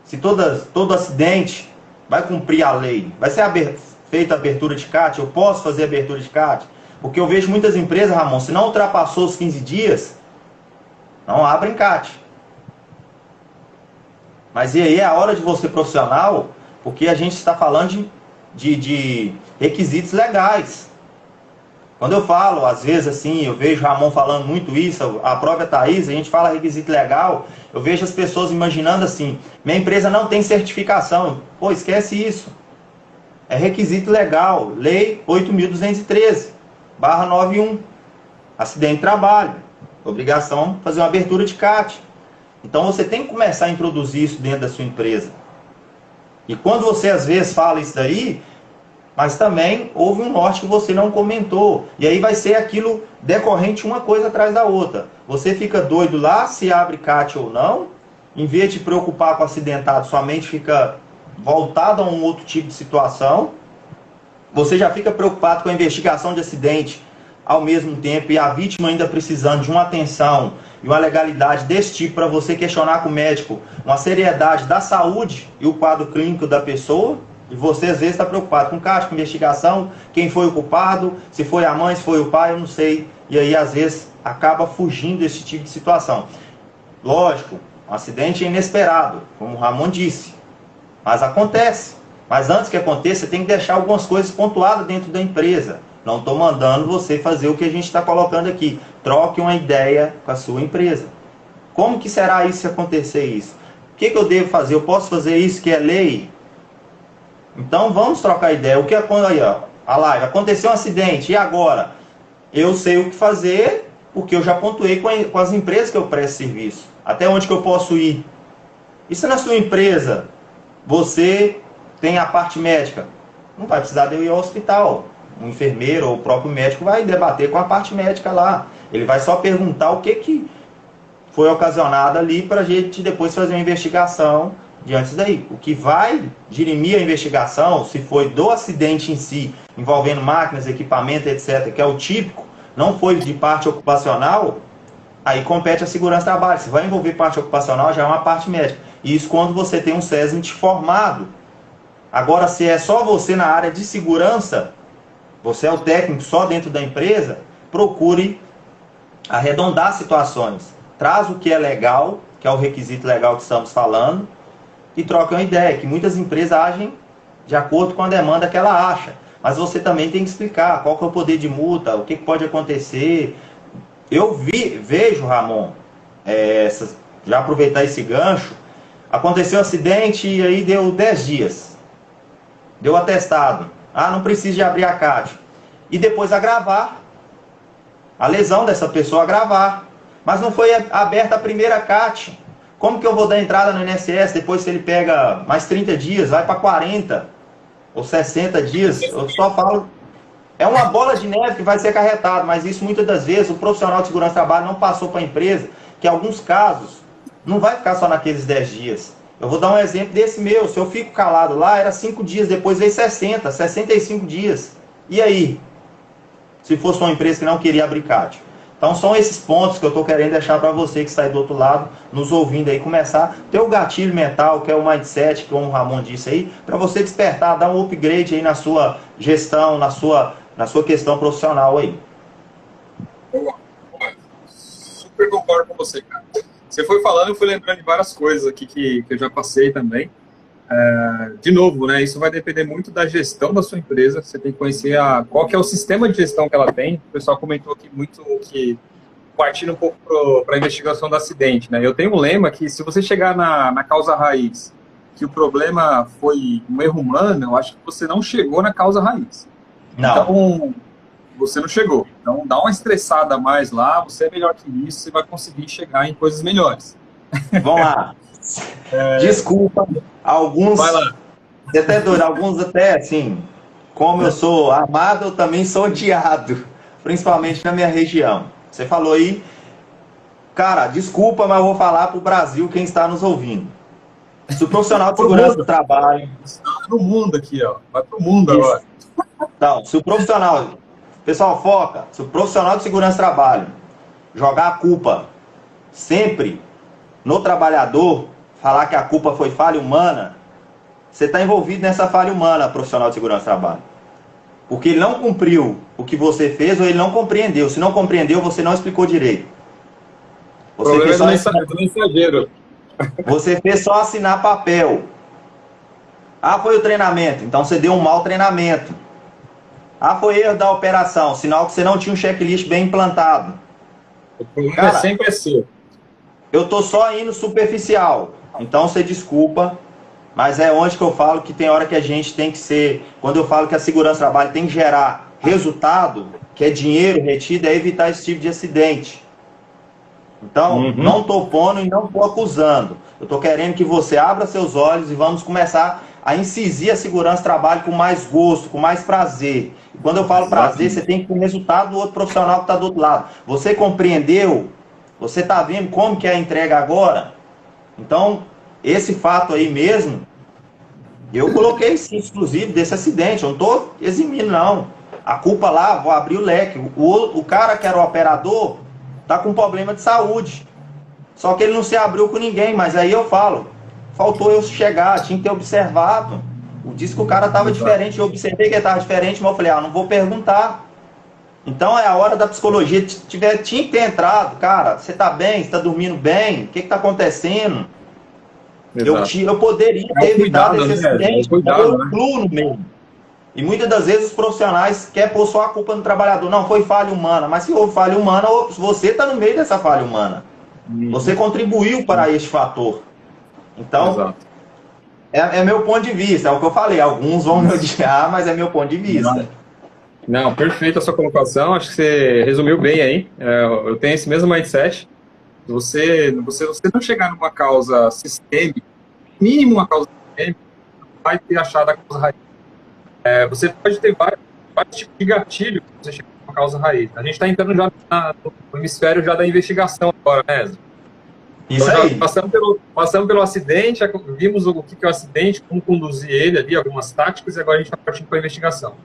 se todo acidente vai cumprir a lei. Vai ser feita a abertura de CAT? Eu posso fazer a abertura de CAT? Porque eu vejo muitas empresas, Ramon, se não ultrapassou os 15 dias, não abrem CAT. Mas e aí é a hora de você profissional, porque a gente está falando de requisitos legais. Quando eu falo, às vezes assim, eu vejo o Ramon falando muito isso, a própria Thaís, a gente fala requisito legal, eu vejo as pessoas imaginando assim, minha empresa não tem certificação. Pô, esquece isso. É requisito legal, lei 8.213/91, acidente de trabalho, obrigação de fazer uma abertura de CAT. Então você tem que começar a introduzir isso dentro da sua empresa. E quando você às vezes fala isso daí, mas também houve um norte que você não comentou. E aí vai ser aquilo decorrente uma coisa atrás da outra. Você fica doido lá, se abre CAT ou não, em vez de preocupar com o acidentado, sua mente fica voltada a um outro tipo de situação. Você já fica preocupado com a investigação de acidente ao mesmo tempo e a vítima ainda precisando de uma atenção e uma legalidade desse tipo para você questionar com o médico uma seriedade da saúde e o quadro clínico da pessoa. E você, às vezes, está preocupado com caixa, com investigação, quem foi o culpado, se foi a mãe, se foi o pai, eu não sei. E aí, às vezes, acaba fugindo desse tipo de situação. Lógico, um acidente é inesperado, como o Ramon disse. Mas acontece. Mas antes que aconteça, você tem que deixar algumas coisas pontuadas dentro da empresa. Não estou mandando você fazer o que a gente está colocando aqui. Troque uma ideia com a sua empresa. Como que será isso se acontecer isso? O que eu devo fazer? Eu posso fazer isso que é lei? Então vamos trocar ideia. O que aí, ó, a live, aconteceu um acidente, e agora? Eu sei o que fazer, porque eu já pontuei com as empresas que eu presto serviço. Até onde que eu posso ir? E se na sua empresa você tem a parte médica? Não vai precisar de eu ir ao hospital. Um enfermeiro ou o próprio médico vai debater com a parte médica lá. Ele vai só perguntar o que foi ocasionado ali para a gente depois fazer uma investigação diante daí. O que vai dirimir a investigação, se foi do acidente em si, envolvendo máquinas, equipamento, etc., que é o típico, não foi de parte ocupacional, aí compete a segurança do trabalho. Se vai envolver parte ocupacional, já é uma parte médica. E isso quando você tem um SESMIT formado. Agora, se é só você na área de segurança, você é o técnico só dentro da empresa, procure arredondar situações. Traz o que é legal, que é o requisito legal que estamos falando, e troca uma ideia, que muitas empresas agem de acordo com a demanda que ela acha. Mas você também tem que explicar qual que é o poder de multa, o que pode acontecer. Eu vejo, Ramon, já aproveitar esse gancho, aconteceu um acidente e aí deu 10 dias. Deu atestado. Ah, não precisa de abrir a CAT. E depois agravar. A lesão dessa pessoa agravar. Mas não foi aberta a primeira CAT. Como que eu vou dar entrada no INSS depois se ele pega mais 30 dias, vai para 40 ou 60 dias? Eu só falo, é uma bola de neve que vai ser acarretado, mas isso muitas das vezes o profissional de segurança do trabalho não passou para a empresa, que em alguns casos não vai ficar só naqueles 10 dias. Eu vou dar um exemplo desse meu, se eu fico calado lá, era 5 dias, depois veio 60, 65 dias. E aí? Se fosse uma empresa que não queria abrir CAT. Então são esses pontos que eu estou querendo deixar para você que está aí do outro lado, nos ouvindo aí, começar a ter o gatilho mental, que é o mindset, como o Ramon disse aí, para você despertar, dar um upgrade aí na sua gestão, na sua questão profissional aí. Boa. Super concordo com você, cara. Você foi falando, eu fui lembrando de várias coisas aqui que eu já passei também. De novo, né, isso vai depender muito da gestão da sua empresa. Você tem que conhecer qual que é o sistema de gestão que ela tem. O pessoal comentou aqui muito que partindo um pouco para a investigação do acidente, né? Eu tenho um lema que se você chegar na causa raiz, que o problema foi um erro humano, eu acho que você não chegou na causa raiz. Não. Então, você não chegou. Então, dá uma estressada a mais lá, você é melhor que isso, você vai conseguir chegar em coisas melhores. Vamos lá. Desculpa, alguns até doido, alguns até assim, como eu sou amado, eu também sou odiado, principalmente na minha região. Você falou aí, cara, desculpa, mas eu vou falar para o Brasil quem está nos ouvindo. Se o profissional de segurança do trabalho... No mundo aqui, ó. Vai pro mundo agora. Então, se o profissional... Pessoal, foca. Se o profissional de segurança do trabalho jogar a culpa sempre no trabalhador, falar que a culpa foi falha humana, você está envolvido nessa falha humana, profissional de segurança do trabalho. Porque ele não cumpriu o que você fez ou ele não compreendeu. Se não compreendeu, você não explicou direito. Você fez só mensageiro. Você fez só assinar papel. Ah, foi o treinamento. Então você deu um mau treinamento. Ah, foi erro da operação. Sinal que você não tinha um checklist bem implantado. O problema Cara, é sempre seu. Eu tô só indo superficial. Então você desculpa, mas é onde que eu falo que tem hora que a gente tem que ser... Quando eu falo que a segurança do trabalho tem que gerar resultado, que é dinheiro retido, é evitar esse tipo de acidente. Então, não tô pondo e não tô acusando. Eu tô querendo que você abra seus olhos e vamos começar a incisir a segurança do trabalho com mais gosto, com mais prazer. E quando eu falo prazer, você tem que ter resultado do outro profissional que está do outro lado. Você compreendeu? Você está vendo como que é a entrega agora? Então, esse fato aí mesmo, eu coloquei sim, exclusivo desse acidente. Eu não estou eximindo, não. A culpa lá, vou abrir o leque. O cara que era o operador está com problema de saúde. Só que ele não se abriu com ninguém, mas aí eu falo, faltou eu chegar, tinha que ter observado Disse que o cara estava diferente, eu observei que ele estava diferente, mas eu falei, não vou perguntar. Então é a hora da psicologia, tinha que ter entrado, cara, você tá bem, você tá dormindo bem, o que que tá acontecendo? Eu poderia ter evitado esse acidente, mas eu incluo no meio. E muitas das vezes os profissionais querem pôr só a culpa no trabalhador. Não, foi falha humana, mas se houve falha humana, você está no meio dessa falha humana. Você contribuiu para este fator. Então, é meu ponto de vista, é o que eu falei. Alguns vão me odiar, mas é meu ponto de vista. Não, perfeita a sua colocação, acho que você resumiu bem aí. Eu tenho esse mesmo mindset. Você não chegar numa causa sistêmica, mínimo uma causa sistêmica, vai ter achado a causa raiz. Você pode ter vários tipos de gatilho para você chegar numa causa raiz. A gente está entrando já no hemisfério já da investigação agora, né, Ezra? Isso então, aí. Passamos pelo acidente, vimos o que é o acidente, como conduzir ele ali, algumas táticas, e agora a gente está partindo para a investigação.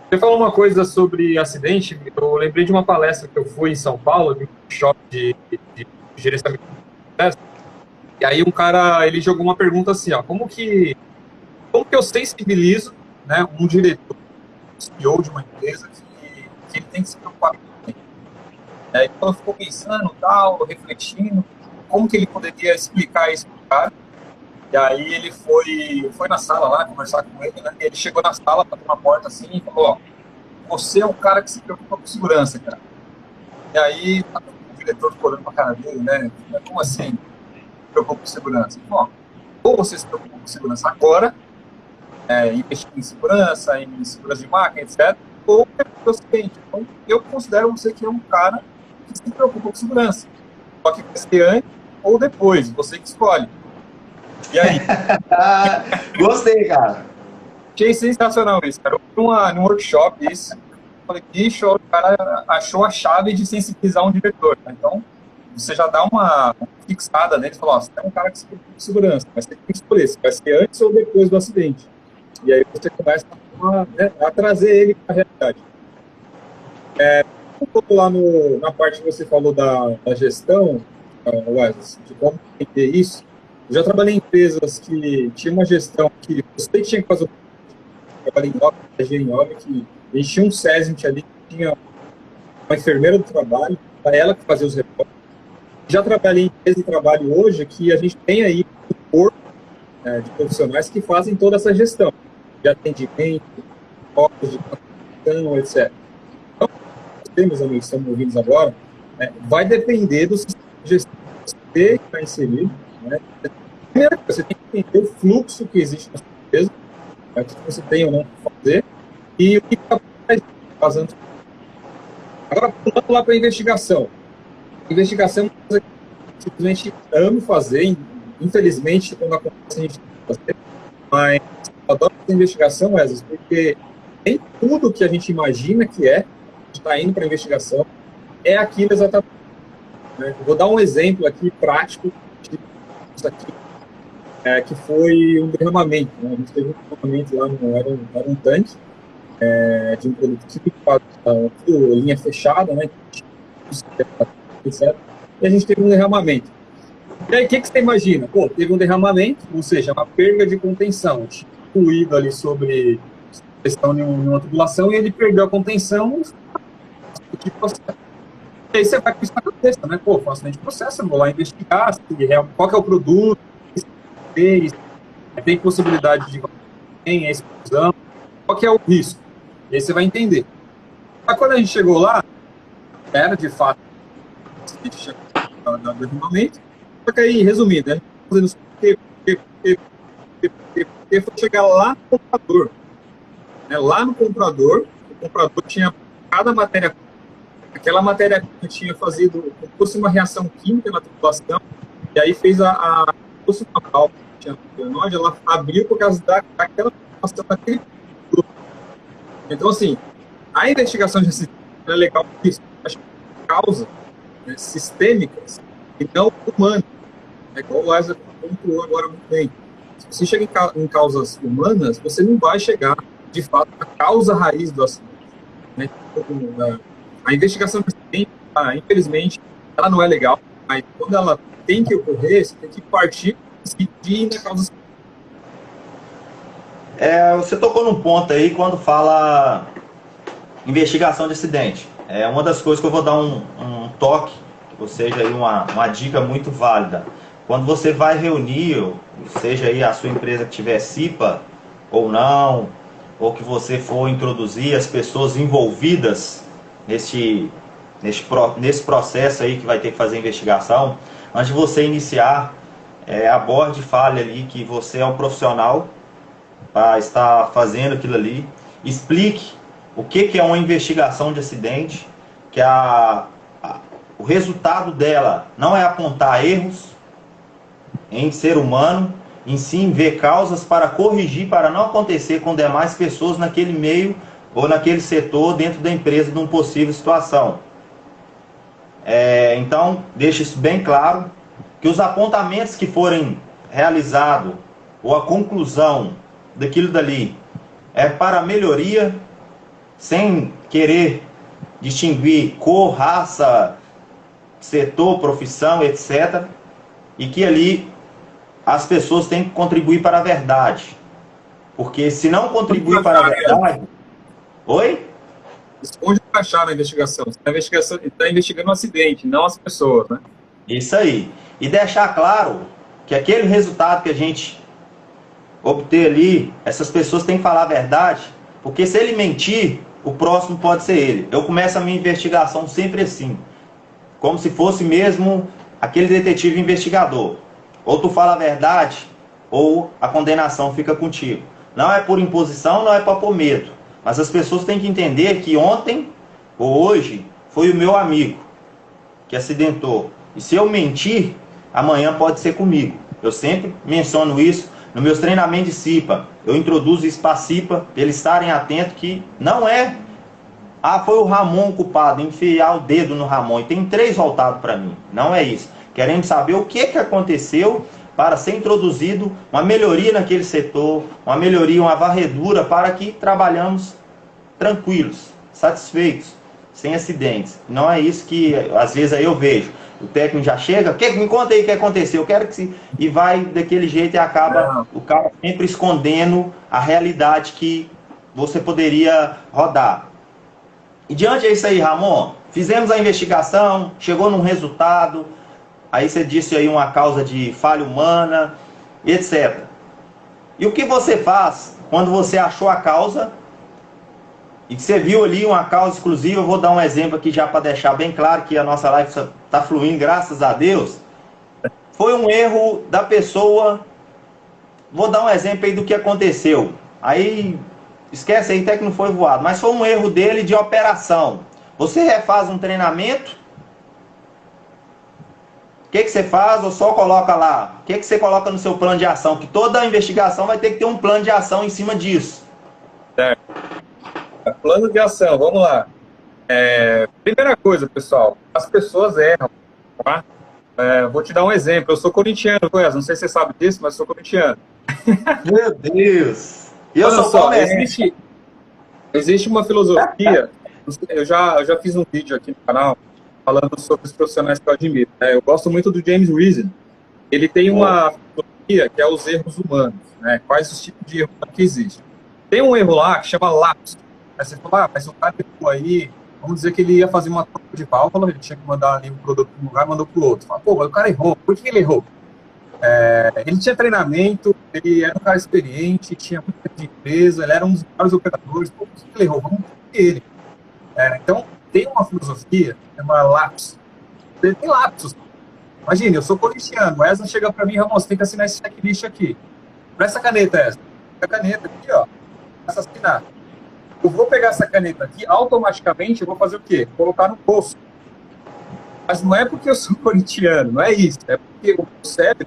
Você falou uma coisa sobre acidente, eu lembrei de uma palestra que eu fui em São Paulo, de um workshop de gerenciamento de processo, e aí um cara, ele jogou uma pergunta assim, como que eu sensibilizo, né, um diretor, um CEO de uma empresa que ele tem que se preocupar com ele. Então eu fico pensando, refletindo, como que ele poderia explicar isso para o cara. E aí ele foi na sala lá conversar com ele, né? E ele chegou na sala, bateu na porta assim e falou, você é um cara que se preocupa com segurança, cara. E aí o diretor ficou olhando pra cara dele, né? Como assim? Se preocupa com segurança? Ele falou, ou você se preocupa com segurança agora, investir em segurança de máquina, etc. Ou é o seguinte, então, eu considero você que é um cara que se preocupa com segurança. Só que vai ser antes ou depois, você que escolhe. E aí? Gostei, cara. Achei sensacional isso, cara. Eu fui num workshop isso. Falei, bicho, o cara achou a chave de sensibilizar um diretor. Né? Então, você já dá uma fixada nele e fala, você é um cara que se preocupa com segurança, mas você tem que escolher se vai ser antes ou depois do acidente. E aí você começa a trazer ele para a realidade. Um pouco lá na parte que você falou da gestão, Wesley, de como entender isso. Eu já trabalhei em empresas que tinha uma gestão que você tinha que fazer. Eu trabalhei em obra, que a gente tinha um SESMIT ali, que tinha uma enfermeira do trabalho, era ela que fazia os reportes. Já trabalhei em empresa de trabalho hoje que a gente tem aí um corpo de profissionais que fazem toda essa gestão de atendimento, focos de captação, etc. Então, meus amigos que estão me ouvindo agora, vai depender do sistema de gestão que você está inserido. Né? Primeiro, você tem que entender o fluxo que existe na sua empresa, o que você tem ou não para fazer, e o que está fazendo. Agora, pulando lá para a investigação. Investigação é uma coisa que eu simplesmente amo fazer, infelizmente, quando acontece a gente fazer, mas eu adoro fazer investigação, Wesley, porque nem tudo que a gente imagina que a gente está indo para a investigação, é aquilo exatamente. Né? Vou dar um exemplo aqui prático disso aqui, que foi um derramamento. Né? A gente teve um derramamento lá, era um tanque de um produto químico, linha fechada, né? Etc. E a gente teve um derramamento. E aí, o que você imagina? Pô, teve um derramamento, ou seja, uma perda de contenção, fluido ali sobre questão de uma tubulação, e ele perdeu a contenção de processo. E aí você vai com isso na cabeça, né? Pô, foi um acidente de processo, eu vou lá investigar qual que é o produto, tem possibilidade de tem a explosão, qual que é o risco. E aí você vai entender. Mas quando a gente chegou lá, era de fato do derramamento, só que aí, resumindo, né? Fazendo foi chegar lá no comprador. Né? Lá no comprador, o comprador tinha cada matéria, aquela matéria que tinha fazido como se fosse uma reação química na tubulação, e aí fez fosse uma válvula que tinha no ela abriu por causa daquela tubulação daquele produto. Então, assim, a investigação de acidente é legal por isso. Acho que causa sistêmicas e não humanas. Igual o Wesley pontuou agora muito bem. Se você chega em causas humanas, você não vai chegar, de fato, à causa raiz do acidente. Né? A investigação de acidente, infelizmente, ela não é legal, mas quando ela tem que ocorrer, você tem que partir de ir na causa. Você tocou num ponto aí quando fala investigação de acidente. É uma das coisas que eu vou dar um toque, ou seja, aí uma dica muito válida. Quando você vai reunir, seja aí a sua empresa que tiver CIPA ou não, ou que você for introduzir as pessoas envolvidas nesse processo aí que vai ter que fazer investigação, antes de você iniciar, aborde e fale ali que você é um profissional para estar fazendo aquilo ali, explique o que é uma investigação de acidente, que o resultado dela não é apontar erros em ser humano, em sim ver causas para corrigir, para não acontecer com demais pessoas naquele meio ou naquele setor dentro da empresa de uma possível situação. Então, deixa isso bem claro, que os apontamentos que forem realizados ou a conclusão daquilo dali é para melhoria, sem querer distinguir cor, raça, setor, profissão, etc. E que ali as pessoas têm que contribuir para a verdade. Porque se não contribuir para a verdade... Oi? Onde achar na investigação? Você está investigando um acidente, não as pessoas, né? Isso aí. E deixar claro que aquele resultado que a gente obter ali, essas pessoas têm que falar a verdade, porque se ele mentir, o próximo pode ser ele. Eu começo a minha investigação sempre assim, como se fosse mesmo aquele detetive investigador. Ou tu fala a verdade, ou a condenação fica contigo. Não é por imposição, não é para pôr medo. Mas as pessoas têm que entender que ontem ou hoje foi o meu amigo que acidentou. E se eu mentir, amanhã pode ser comigo. Eu sempre menciono isso nos meus treinamentos de CIPA. Eu introduzo isso para a CIPA, para eles estarem atentos que não é... foi o Ramon o culpado, enfiar o dedo no Ramon. E tem 3 voltados para mim. Não é isso. Queremos saber o que aconteceu para ser introduzido uma melhoria naquele setor, uma melhoria, uma varredura, para que trabalhamos tranquilos, satisfeitos, sem acidentes. Não é isso que, às vezes, aí eu vejo. O técnico já chega, me conta aí o que aconteceu, eu quero que... E vai daquele jeito e acaba o cara sempre escondendo a realidade que você poderia rodar. E diante disso aí, Ramon, fizemos a investigação, chegou num resultado, aí você disse aí uma causa de falha humana, etc. E o que você faz quando você achou a causa e que você viu ali uma causa exclusiva? Eu vou dar um exemplo aqui já para deixar bem claro que a nossa live está fluindo, graças a Deus. Foi um erro da pessoa. Vou dar um exemplo aí do que aconteceu. Aí, esquece aí até que não foi voado, mas foi um erro dele de operação. Você refaz um treinamento, o que você faz? Ou só coloca lá? O que você coloca no seu plano de ação? Que toda investigação vai ter que ter um plano de ação em cima disso. Certo. Plano de ação, vamos lá. Primeira coisa, pessoal, as pessoas erram, tá? Vou te dar um exemplo. Eu sou corintiano, Wesley, não sei se você sabe disso, mas eu sou corintiano. Meu Deus! E eu sou palmeirense. Existe uma filosofia, eu já fiz um vídeo aqui no canal falando sobre os profissionais que eu admiro, né? Eu gosto muito do James Reason. Ele tem uma filosofia que é os erros humanos, né? Quais os tipos de erro que existem. Tem um erro lá que chama lapso. Aí você fala, mas o cara errou aí, vamos dizer que ele ia fazer uma troca de válvula, ele tinha que mandar ali um produto para um lugar, mandou para o outro. Fala, pô, mas o cara errou, por que ele errou? Ele tinha treinamento, ele era um cara experiente, tinha muito tempo de empresa, ele era um dos maiores operadores, por que ele errou? Vamos ver ele. Então, tem uma filosofia, chama lapso. Tem lapsos. Imagina, eu sou corintiano, o Wesley chega para mim, Ramon, você tem que assinar esse checklist aqui. Para essa caneta, essa caneta aqui, ó, essa assinar. Eu vou pegar essa caneta aqui, automaticamente eu vou fazer o quê? Colocar no bolso. Mas não é porque eu sou corintiano, não é isso. É porque o cérebro,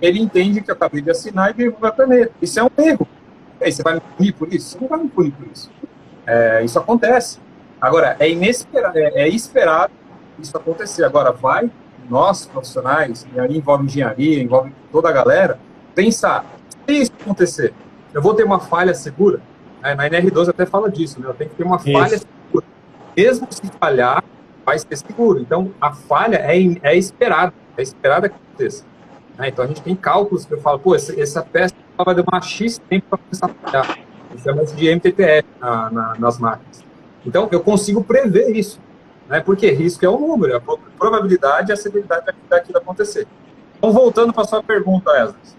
ele entende que eu acabei de assinar e devolve a caneta. Isso é um erro. Aí, você vai me punir por isso? Você não vai me punir por isso. Isso acontece. Agora, é esperado isso acontecer. Agora, nós, profissionais, e aí envolve engenharia, envolve toda a galera, pensar, se isso acontecer, eu vou ter uma falha segura? Na NR12 até fala disso, né? Eu tenho que ter uma falha segura. Mesmo se falhar, vai ser seguro. Então, a falha é esperada que aconteça. Então, a gente tem cálculos que eu falo, pô, essa peça ela vai demorar X tempo para começar a falhar. Chama isso de MTTF nas máquinas. Então, eu consigo prever isso, né? Porque risco é um número, a probabilidade e a severidade daquilo acontecer. Então, voltando para a sua pergunta, Esdras,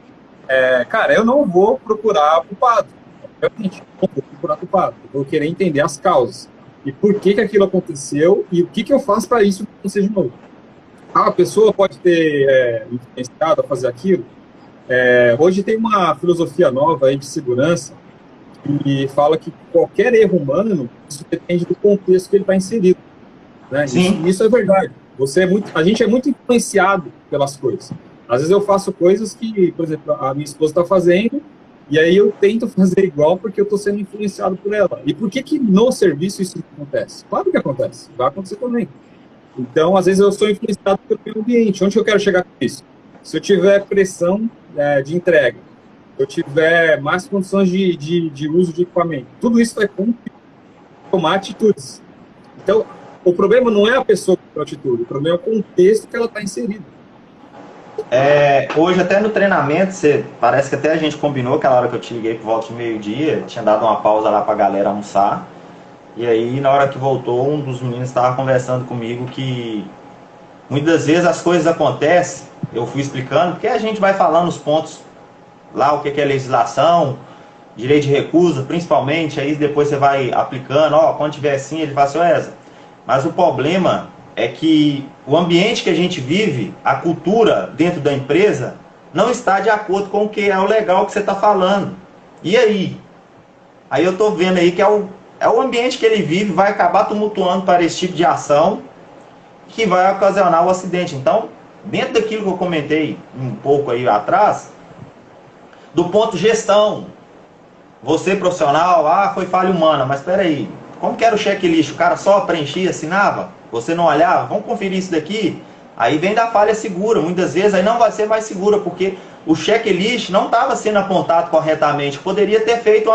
cara, eu não vou procurar culpado. Realmente, não vou procurar culpado. Eu vou querer entender as causas. E por que aquilo aconteceu e o que eu faço para isso não acontecer de novo. A pessoa pode ter influenciado a fazer aquilo. Hoje tem uma filosofia nova aí de segurança que fala que qualquer erro humano, isso depende do contexto que ele está inserido. Né? Isso é verdade. A gente é muito influenciado pelas coisas. Às vezes eu faço coisas que, por exemplo, a minha esposa está fazendo, e aí eu tento fazer igual porque eu estou sendo influenciado por ela. E por que no serviço isso não acontece? Claro que acontece, vai acontecer também. Então, às vezes eu sou influenciado pelo meio ambiente. Onde eu quero chegar com isso? Se eu tiver pressão de entrega, se eu tiver mais condições de uso de equipamento, tudo isso vai tomar atitudes. Então, o problema não é a pessoa que tem atitude, o problema é o contexto que ela está inserida. Hoje, até no treinamento, parece que até a gente combinou aquela hora que eu te liguei por volta de meio-dia, tinha dado uma pausa lá para a galera almoçar, e aí na hora que voltou, um dos meninos estava conversando comigo que muitas vezes as coisas acontecem, eu fui explicando, porque a gente vai falando os pontos lá, o que é legislação, direito de recusa, principalmente, aí depois você vai aplicando, quando tiver assim, ele fala assim, Ezra, mas o problema é que o ambiente que a gente vive, a cultura dentro da empresa, não está de acordo com o que é o legal que você está falando. E aí? Aí eu estou vendo aí que é o ambiente que ele vive, vai acabar tumultuando para esse tipo de ação, que vai ocasionar o acidente. Então, dentro daquilo que eu comentei um pouco aí atrás, do ponto gestão, você profissional, foi falha humana, mas espera aí, como que era o checklist? O cara só preenchia, assinava? Você não olhava? Vamos conferir isso daqui? Aí vem da falha segura. Muitas vezes aí não vai ser mais segura, porque o checklist não estava sendo apontado corretamente. Poderia ter feito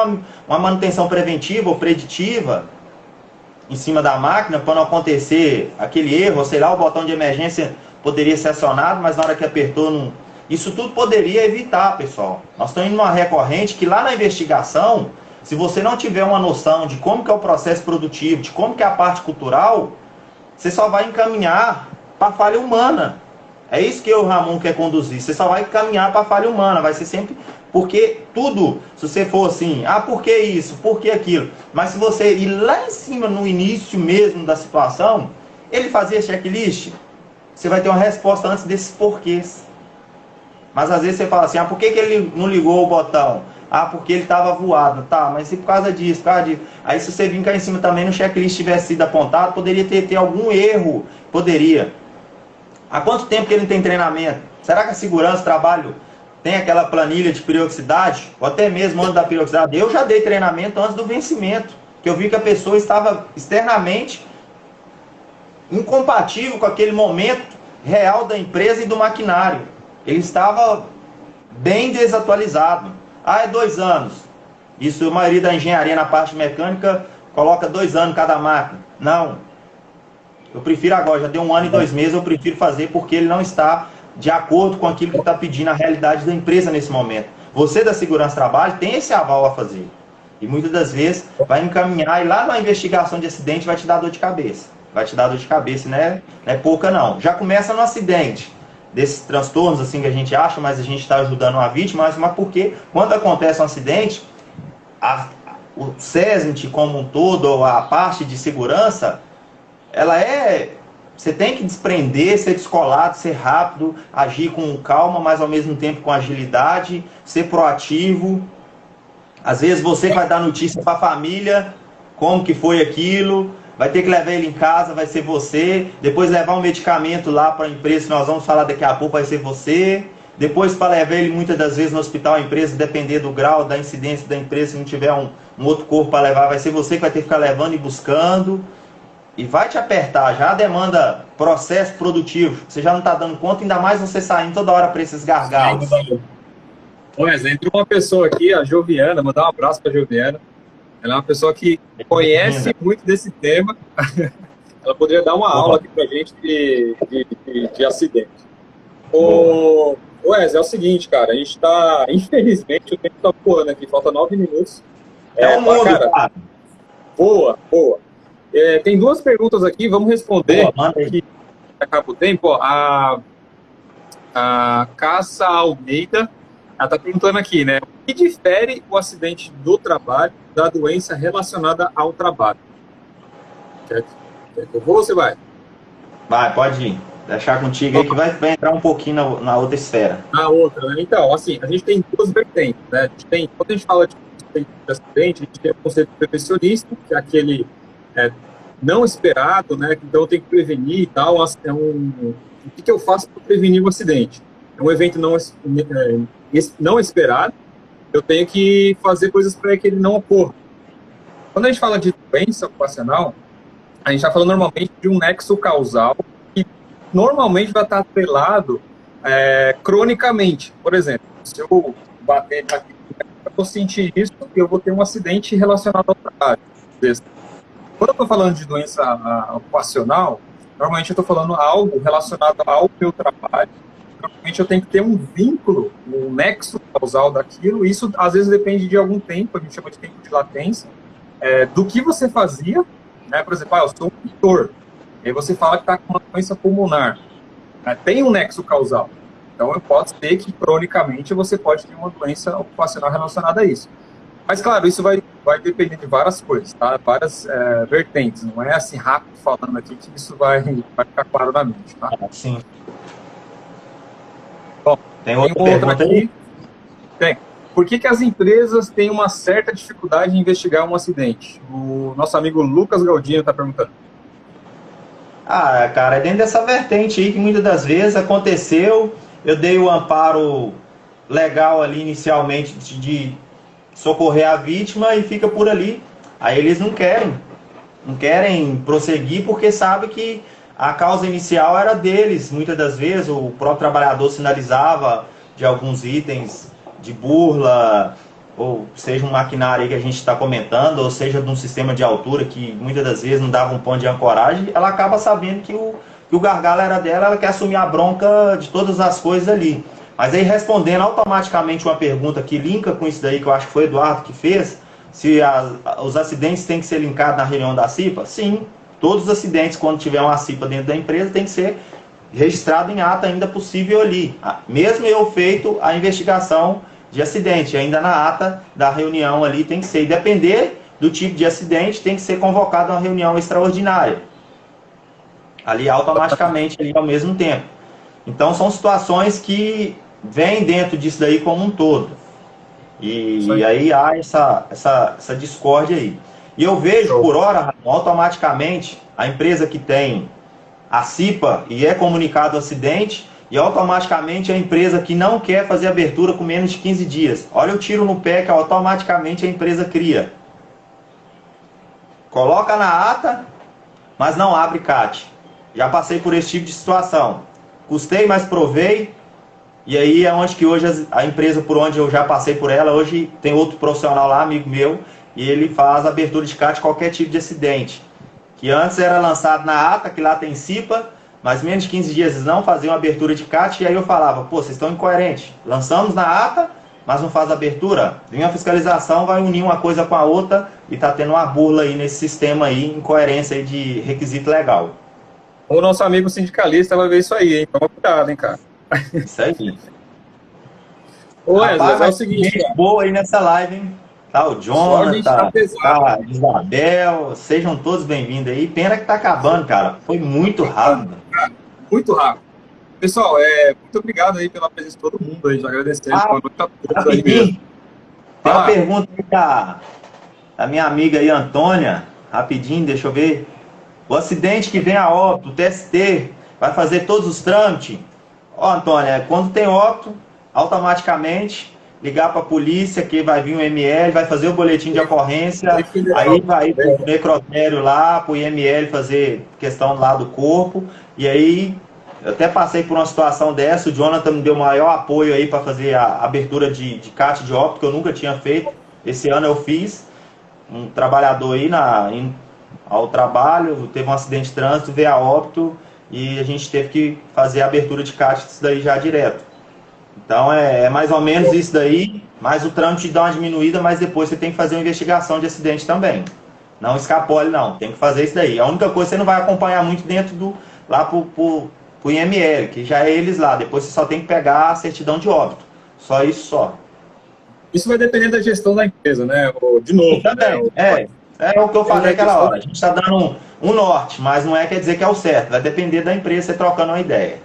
uma manutenção preventiva ou preditiva em cima da máquina para não acontecer aquele erro, ou sei lá, o botão de emergência poderia ser acionado, mas na hora que apertou não... Isso tudo poderia evitar, pessoal. Nós estamos indo numa recorrente que lá na investigação, se você não tiver uma noção de como que é o processo produtivo, de como que é a parte cultural, você só vai encaminhar para a falha humana. É isso que o Ramon quer conduzir. Você só vai encaminhar para a falha humana. Vai ser sempre... Porque tudo, se você for assim, por que isso? Por que aquilo? Mas se você ir lá em cima, no início mesmo da situação, ele fazia checklist, você vai ter uma resposta antes desses porquês. Mas às vezes você fala assim, por que ele não ligou o botão? Porque ele estava voado. Tá, mas se por causa disso, por causa disso. Aí se você vir cá em cima também no checklist tivesse sido apontado, poderia ter algum erro. Poderia. Há quanto tempo que ele tem treinamento? Será que a segurança, trabalho, tem aquela planilha de periodicidade? Ou até mesmo antes da periodicidade? Eu já dei treinamento antes do vencimento. Que eu vi que a pessoa estava externamente incompatível com aquele momento real da empresa e do maquinário. Ele estava bem desatualizado. É 2 anos. Isso a maioria da engenharia na parte mecânica coloca 2 anos cada máquina. Não. Eu prefiro agora, já deu 1 ano e 2 meses, eu prefiro fazer porque ele não está de acordo com aquilo que está pedindo a realidade da empresa nesse momento. Você da segurança do trabalho tem esse aval a fazer. E muitas das vezes vai encaminhar e lá na investigação de acidente vai te dar dor de cabeça. Vai te dar dor de cabeça, né? Não é pouca não. Já começa no acidente. Desses transtornos assim que a gente acha, mas a gente está ajudando uma vítima, mas porque quando acontece um acidente, o SESMIT como um todo, ou a parte de segurança, você tem que desprender, ser descolado, ser rápido, agir com calma, mas ao mesmo tempo com agilidade, ser proativo. Às vezes você vai dar notícia para a família, como que foi aquilo, vai ter que levar ele em casa, vai ser você. Depois levar um medicamento lá para a empresa, que nós vamos falar daqui a pouco, vai ser você. Depois para levar ele muitas das vezes no hospital, a empresa, depender do grau da incidência da empresa, se não tiver um outro corpo para levar, vai ser você que vai ter que ficar levando e buscando. E vai te apertar, já demanda processo produtivo. Você já não está dando conta, ainda mais você saindo toda hora para esses gargalos. Entrou uma pessoa aqui, a Joviana, mandar um abraço para a Joviana. Ela é uma pessoa que conhece muito desse tema. Ela poderia dar uma aula aqui para a gente de acidente. Ô Wes, é o seguinte, cara, a gente tá, infelizmente, o tempo tá voando aqui, falta 9 minutos. É o mundo, cara. Boa, boa. Tem duas perguntas aqui, vamos responder. Boa, manda aí. Que acaba o tempo. Ó, a Caça Almeida, ela tá perguntando aqui, né? O que difere o acidente do trabalho da doença relacionada ao trabalho? Quer que eu vou ou você vai? Vai, pode ir. Deixar contigo aí que vai entrar um pouquinho na outra esfera. A outra, né? Então, assim, a gente tem duas vertentes, né? A gente tem, quando a gente fala de acidente, a gente tem o conceito prevencionista, que é aquele não esperado, né? Então eu tenho que prevenir e tal. O que eu faço para prevenir o acidente? É um evento não esperado, eu tenho que fazer coisas para que ele não ocorra. Quando a gente fala de doença ocupacional, a gente está falando normalmente de um nexo causal que normalmente vai estar atrelado cronicamente. Por exemplo, se eu bater aqui, eu vou sentir isso e eu vou ter um acidente relacionado ao trabalho. Quando eu estou falando de doença ocupacional, normalmente eu estou falando algo relacionado ao meu trabalho. Normalmente eu tenho que ter um vínculo, um nexo causal daquilo. Isso às vezes depende de algum tempo, a gente chama de tempo de latência, do que você fazia, né? Por exemplo, eu sou um pintor, e aí você fala que está com uma doença pulmonar, tem um nexo causal. Então, pode ser que, cronicamente, você pode ter uma doença ocupacional relacionada a isso. Mas, claro, isso vai depender de várias coisas, tá? Várias vertentes. Não é assim, rápido falando aqui, que isso vai ficar claro na mente, tá? Sim. Bom, tem outra aqui. Tem. Por que as empresas têm uma certa dificuldade em investigar um acidente? O nosso amigo Lucas Galdino está perguntando. Cara, é dentro dessa vertente aí que muitas das vezes aconteceu, eu dei o amparo legal ali inicialmente de socorrer a vítima e fica por ali. Aí eles não querem prosseguir porque sabem que a causa inicial era deles. Muitas das vezes o próprio trabalhador sinalizava de alguns itens de burla, ou seja um maquinário aí que a gente está comentando, ou seja de um sistema de altura que muitas das vezes não dava um ponto de ancoragem, ela acaba sabendo que o gargalo era dela, ela quer assumir a bronca de todas as coisas ali. Mas aí respondendo automaticamente uma pergunta que linka com isso daí, que eu acho que foi o Eduardo que fez, se os acidentes têm que ser linkados na reunião da CIPA? Sim, todos os acidentes, quando tiver uma CIPA dentro da empresa, tem que ser registrado em ata ainda possível ali. Mesmo eu feito a investigação de acidente, ainda na ata da reunião ali tem que ser. E depender do tipo de acidente, tem que ser convocado uma reunião extraordinária. Ali automaticamente, ali ao mesmo tempo. Então são situações que vêm dentro disso daí como um todo. E aí há essa discórdia aí. E eu vejo, por hora, automaticamente, a empresa que tem a CIPA e é comunicado o acidente, e automaticamente a empresa que não quer fazer abertura com menos de 15 dias. Olha o tiro no pé que automaticamente a empresa cria. Coloca na ata, mas não abre CAT. Já passei por esse tipo de situação. Custei, mas provei. E aí é onde que hoje a empresa por onde eu já passei por ela, hoje tem outro profissional lá, amigo meu, e ele faz abertura de CAT qualquer tipo de acidente. Que antes era lançado na ata, que lá tem CIPA, mas menos de 15 dias eles não faziam abertura de CAT, e aí eu falava, pô, vocês estão incoerentes. Lançamos na ata, mas não faz abertura. Vinha a fiscalização, vai unir uma coisa com a outra, e tá tendo uma burla aí nesse sistema aí, incoerência aí de requisito legal. O nosso amigo sindicalista vai ver isso aí, hein? Toma cuidado, hein, cara. Isso aí. Ô, Wesley, é o seguinte, cara. Boa aí nessa live, hein? Tá o Jonathan, tá a Isabel, sejam todos bem-vindos aí. Pena que tá acabando, cara. Foi muito rápido. Muito rápido. Pessoal, muito obrigado aí pela presença de todo mundo aí. Já agradecendo. Boa noite a todos aí mesmo. Tem uma pergunta aí da minha amiga aí, Antônia. Rapidinho, deixa eu ver. O acidente que vem a óbito, o TST, vai fazer todos os trâmites? Ó, Antônia, quando tem óbito, automaticamente ligar para a polícia, que vai vir um ML, vai fazer o boletim de ocorrência, aí vai para o necrotério lá, para o IML fazer questão lá do corpo, e aí eu até passei por uma situação dessa, o Jonathan me deu maior apoio aí para fazer a abertura de CAT de óbito, que eu nunca tinha feito. Esse ano eu fiz, um trabalhador aí ao trabalho, teve um acidente de trânsito, veio a óbito, e a gente teve que fazer a abertura de CAT disso daí já direto. Então é mais ou menos isso daí, mas o trânsito te dá uma diminuída, mas depois você tem que fazer uma investigação de acidente também. Não escapole não, tem que fazer isso daí. A única coisa que você não vai acompanhar muito dentro do, lá pro IML, que já é eles lá, depois você só tem que pegar a certidão de óbito. Só isso só. Isso vai depender da gestão da empresa, né? De novo, também, né? É o que eu falei aquela hora. A gente está dando um norte, mas não quer dizer que é o certo. Vai depender da empresa, você trocando uma ideia.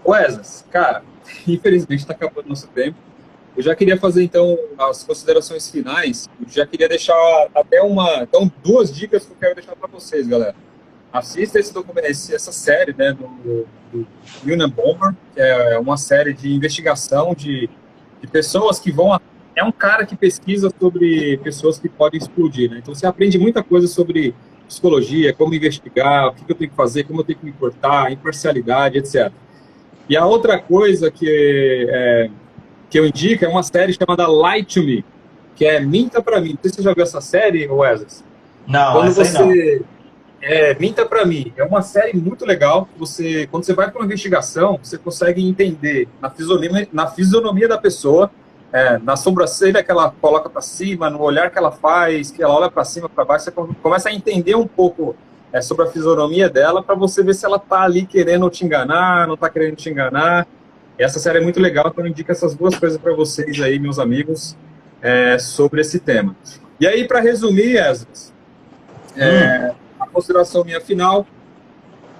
Wesley, cara, infelizmente está acabando nosso tempo. Eu já queria fazer, então, as considerações finais. Eu já queria deixar até então, 2 dicas que eu quero deixar para vocês, galera. Assista esse documento, essa série, né, do Unabomber, que é uma série de investigação de pessoas que vão... É um cara que pesquisa sobre pessoas que podem explodir, né? Então, você aprende muita coisa sobre psicologia, como investigar, o que eu tenho que fazer, como eu tenho que me portar, imparcialidade, etc. E a outra coisa que eu indico é uma série chamada Lie to Me, que é Minta Pra Mim. Não sei se você já viu essa série, Wesley. Não, quando essa aí não. Minta Pra Mim. É uma série muito legal. Quando você vai para uma investigação, você consegue entender na fisionomia da pessoa, na sobrancelha que ela coloca para cima, no olhar que ela faz, que ela olha para cima, para baixo, você começa a entender um pouco sobre a fisionomia dela, para você ver se ela está ali querendo te enganar, não está querendo te enganar. E essa série é muito legal, então eu indico essas 2 coisas para vocês aí, meus amigos, sobre esse tema. E aí, para resumir, Esdras, a consideração minha final,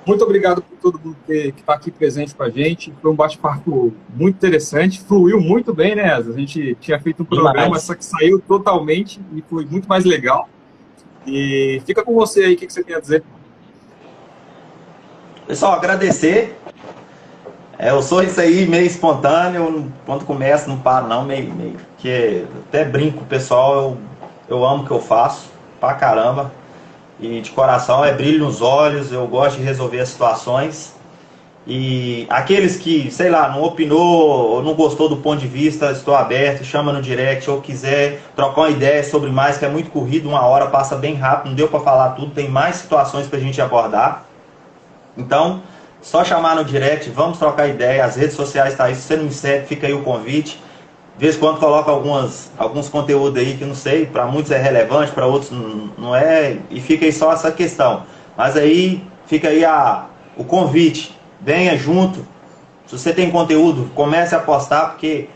muito obrigado por todo mundo que está aqui presente com a gente. Foi um bate-papo muito interessante, fluiu muito bem, né, Esdras? A gente tinha feito um programa, só que saiu totalmente e foi muito mais legal. E fica com você aí, o que você tem a dizer? Pessoal, agradecer. Eu sou isso aí, meio espontâneo, quando começa não paro não, meio que até brinco, pessoal, eu amo o que eu faço, pra caramba. E de coração é brilho nos olhos, eu gosto de resolver as situações. E aqueles que, sei lá, não opinou ou não gostou do ponto de vista, estou aberto, chama no direct ou quiser trocar uma ideia sobre mais, que é muito corrido, 1 hora passa bem rápido, não deu para falar tudo, tem mais situações para a gente abordar. Então, só chamar no direct, vamos trocar ideia, as redes sociais estão aí, se você não me segue, fica aí o convite. De vez em quando coloca alguns conteúdos aí que não sei, para muitos é relevante, para outros não é, e fica aí só essa questão. Mas aí fica aí o convite, venha junto. Se você tem conteúdo, comece a postar, porque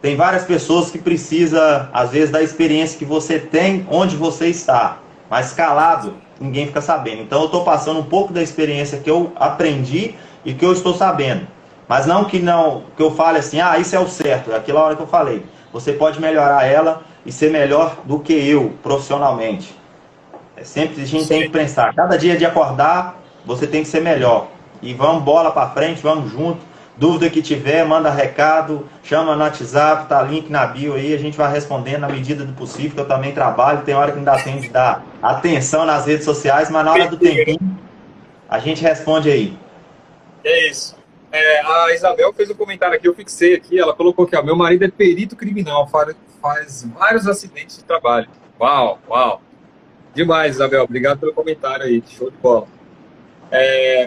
tem várias pessoas que precisam, às vezes, da experiência que você tem onde você está. Mas calado, ninguém fica sabendo. Então eu estou passando um pouco da experiência que eu aprendi e que eu estou sabendo. Mas não que eu fale assim, isso é o certo, é aquela hora que eu falei. Você pode melhorar ela e ser melhor do que eu, profissionalmente. Sempre a gente tem que pensar, cada dia de acordar, você tem que ser melhor. E vamos bola para frente, vamos junto. Dúvida que tiver, manda recado, chama no WhatsApp, tá link na bio aí, a gente vai respondendo na medida do possível, que eu também trabalho, tem hora que não dá tempo de dar atenção nas redes sociais, mas na hora do tempinho, a gente responde aí. É isso. A Isabel fez um comentário aqui, eu fixei aqui, ela colocou aqui, meu marido é perito criminal, faz vários acidentes de trabalho. Uau. Demais, Isabel, obrigado pelo comentário aí, show de bola.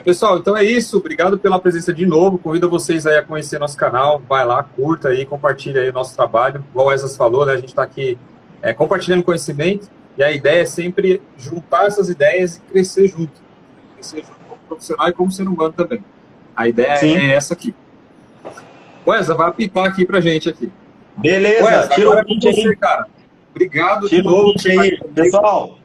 Pessoal, então é isso, obrigado pela presença de novo, convido vocês aí a conhecer nosso canal, vai lá, curta aí, compartilha aí o nosso trabalho, igual o Esdras falou, né, a gente está aqui compartilhando conhecimento, e a ideia é sempre juntar essas ideias e crescer junto como profissional e como ser humano também. A ideia é essa aqui. Wesley, vai apitar aqui pra gente aqui. Beleza, Wesley, tira o print aí, cara. Obrigado de novo. Pessoal.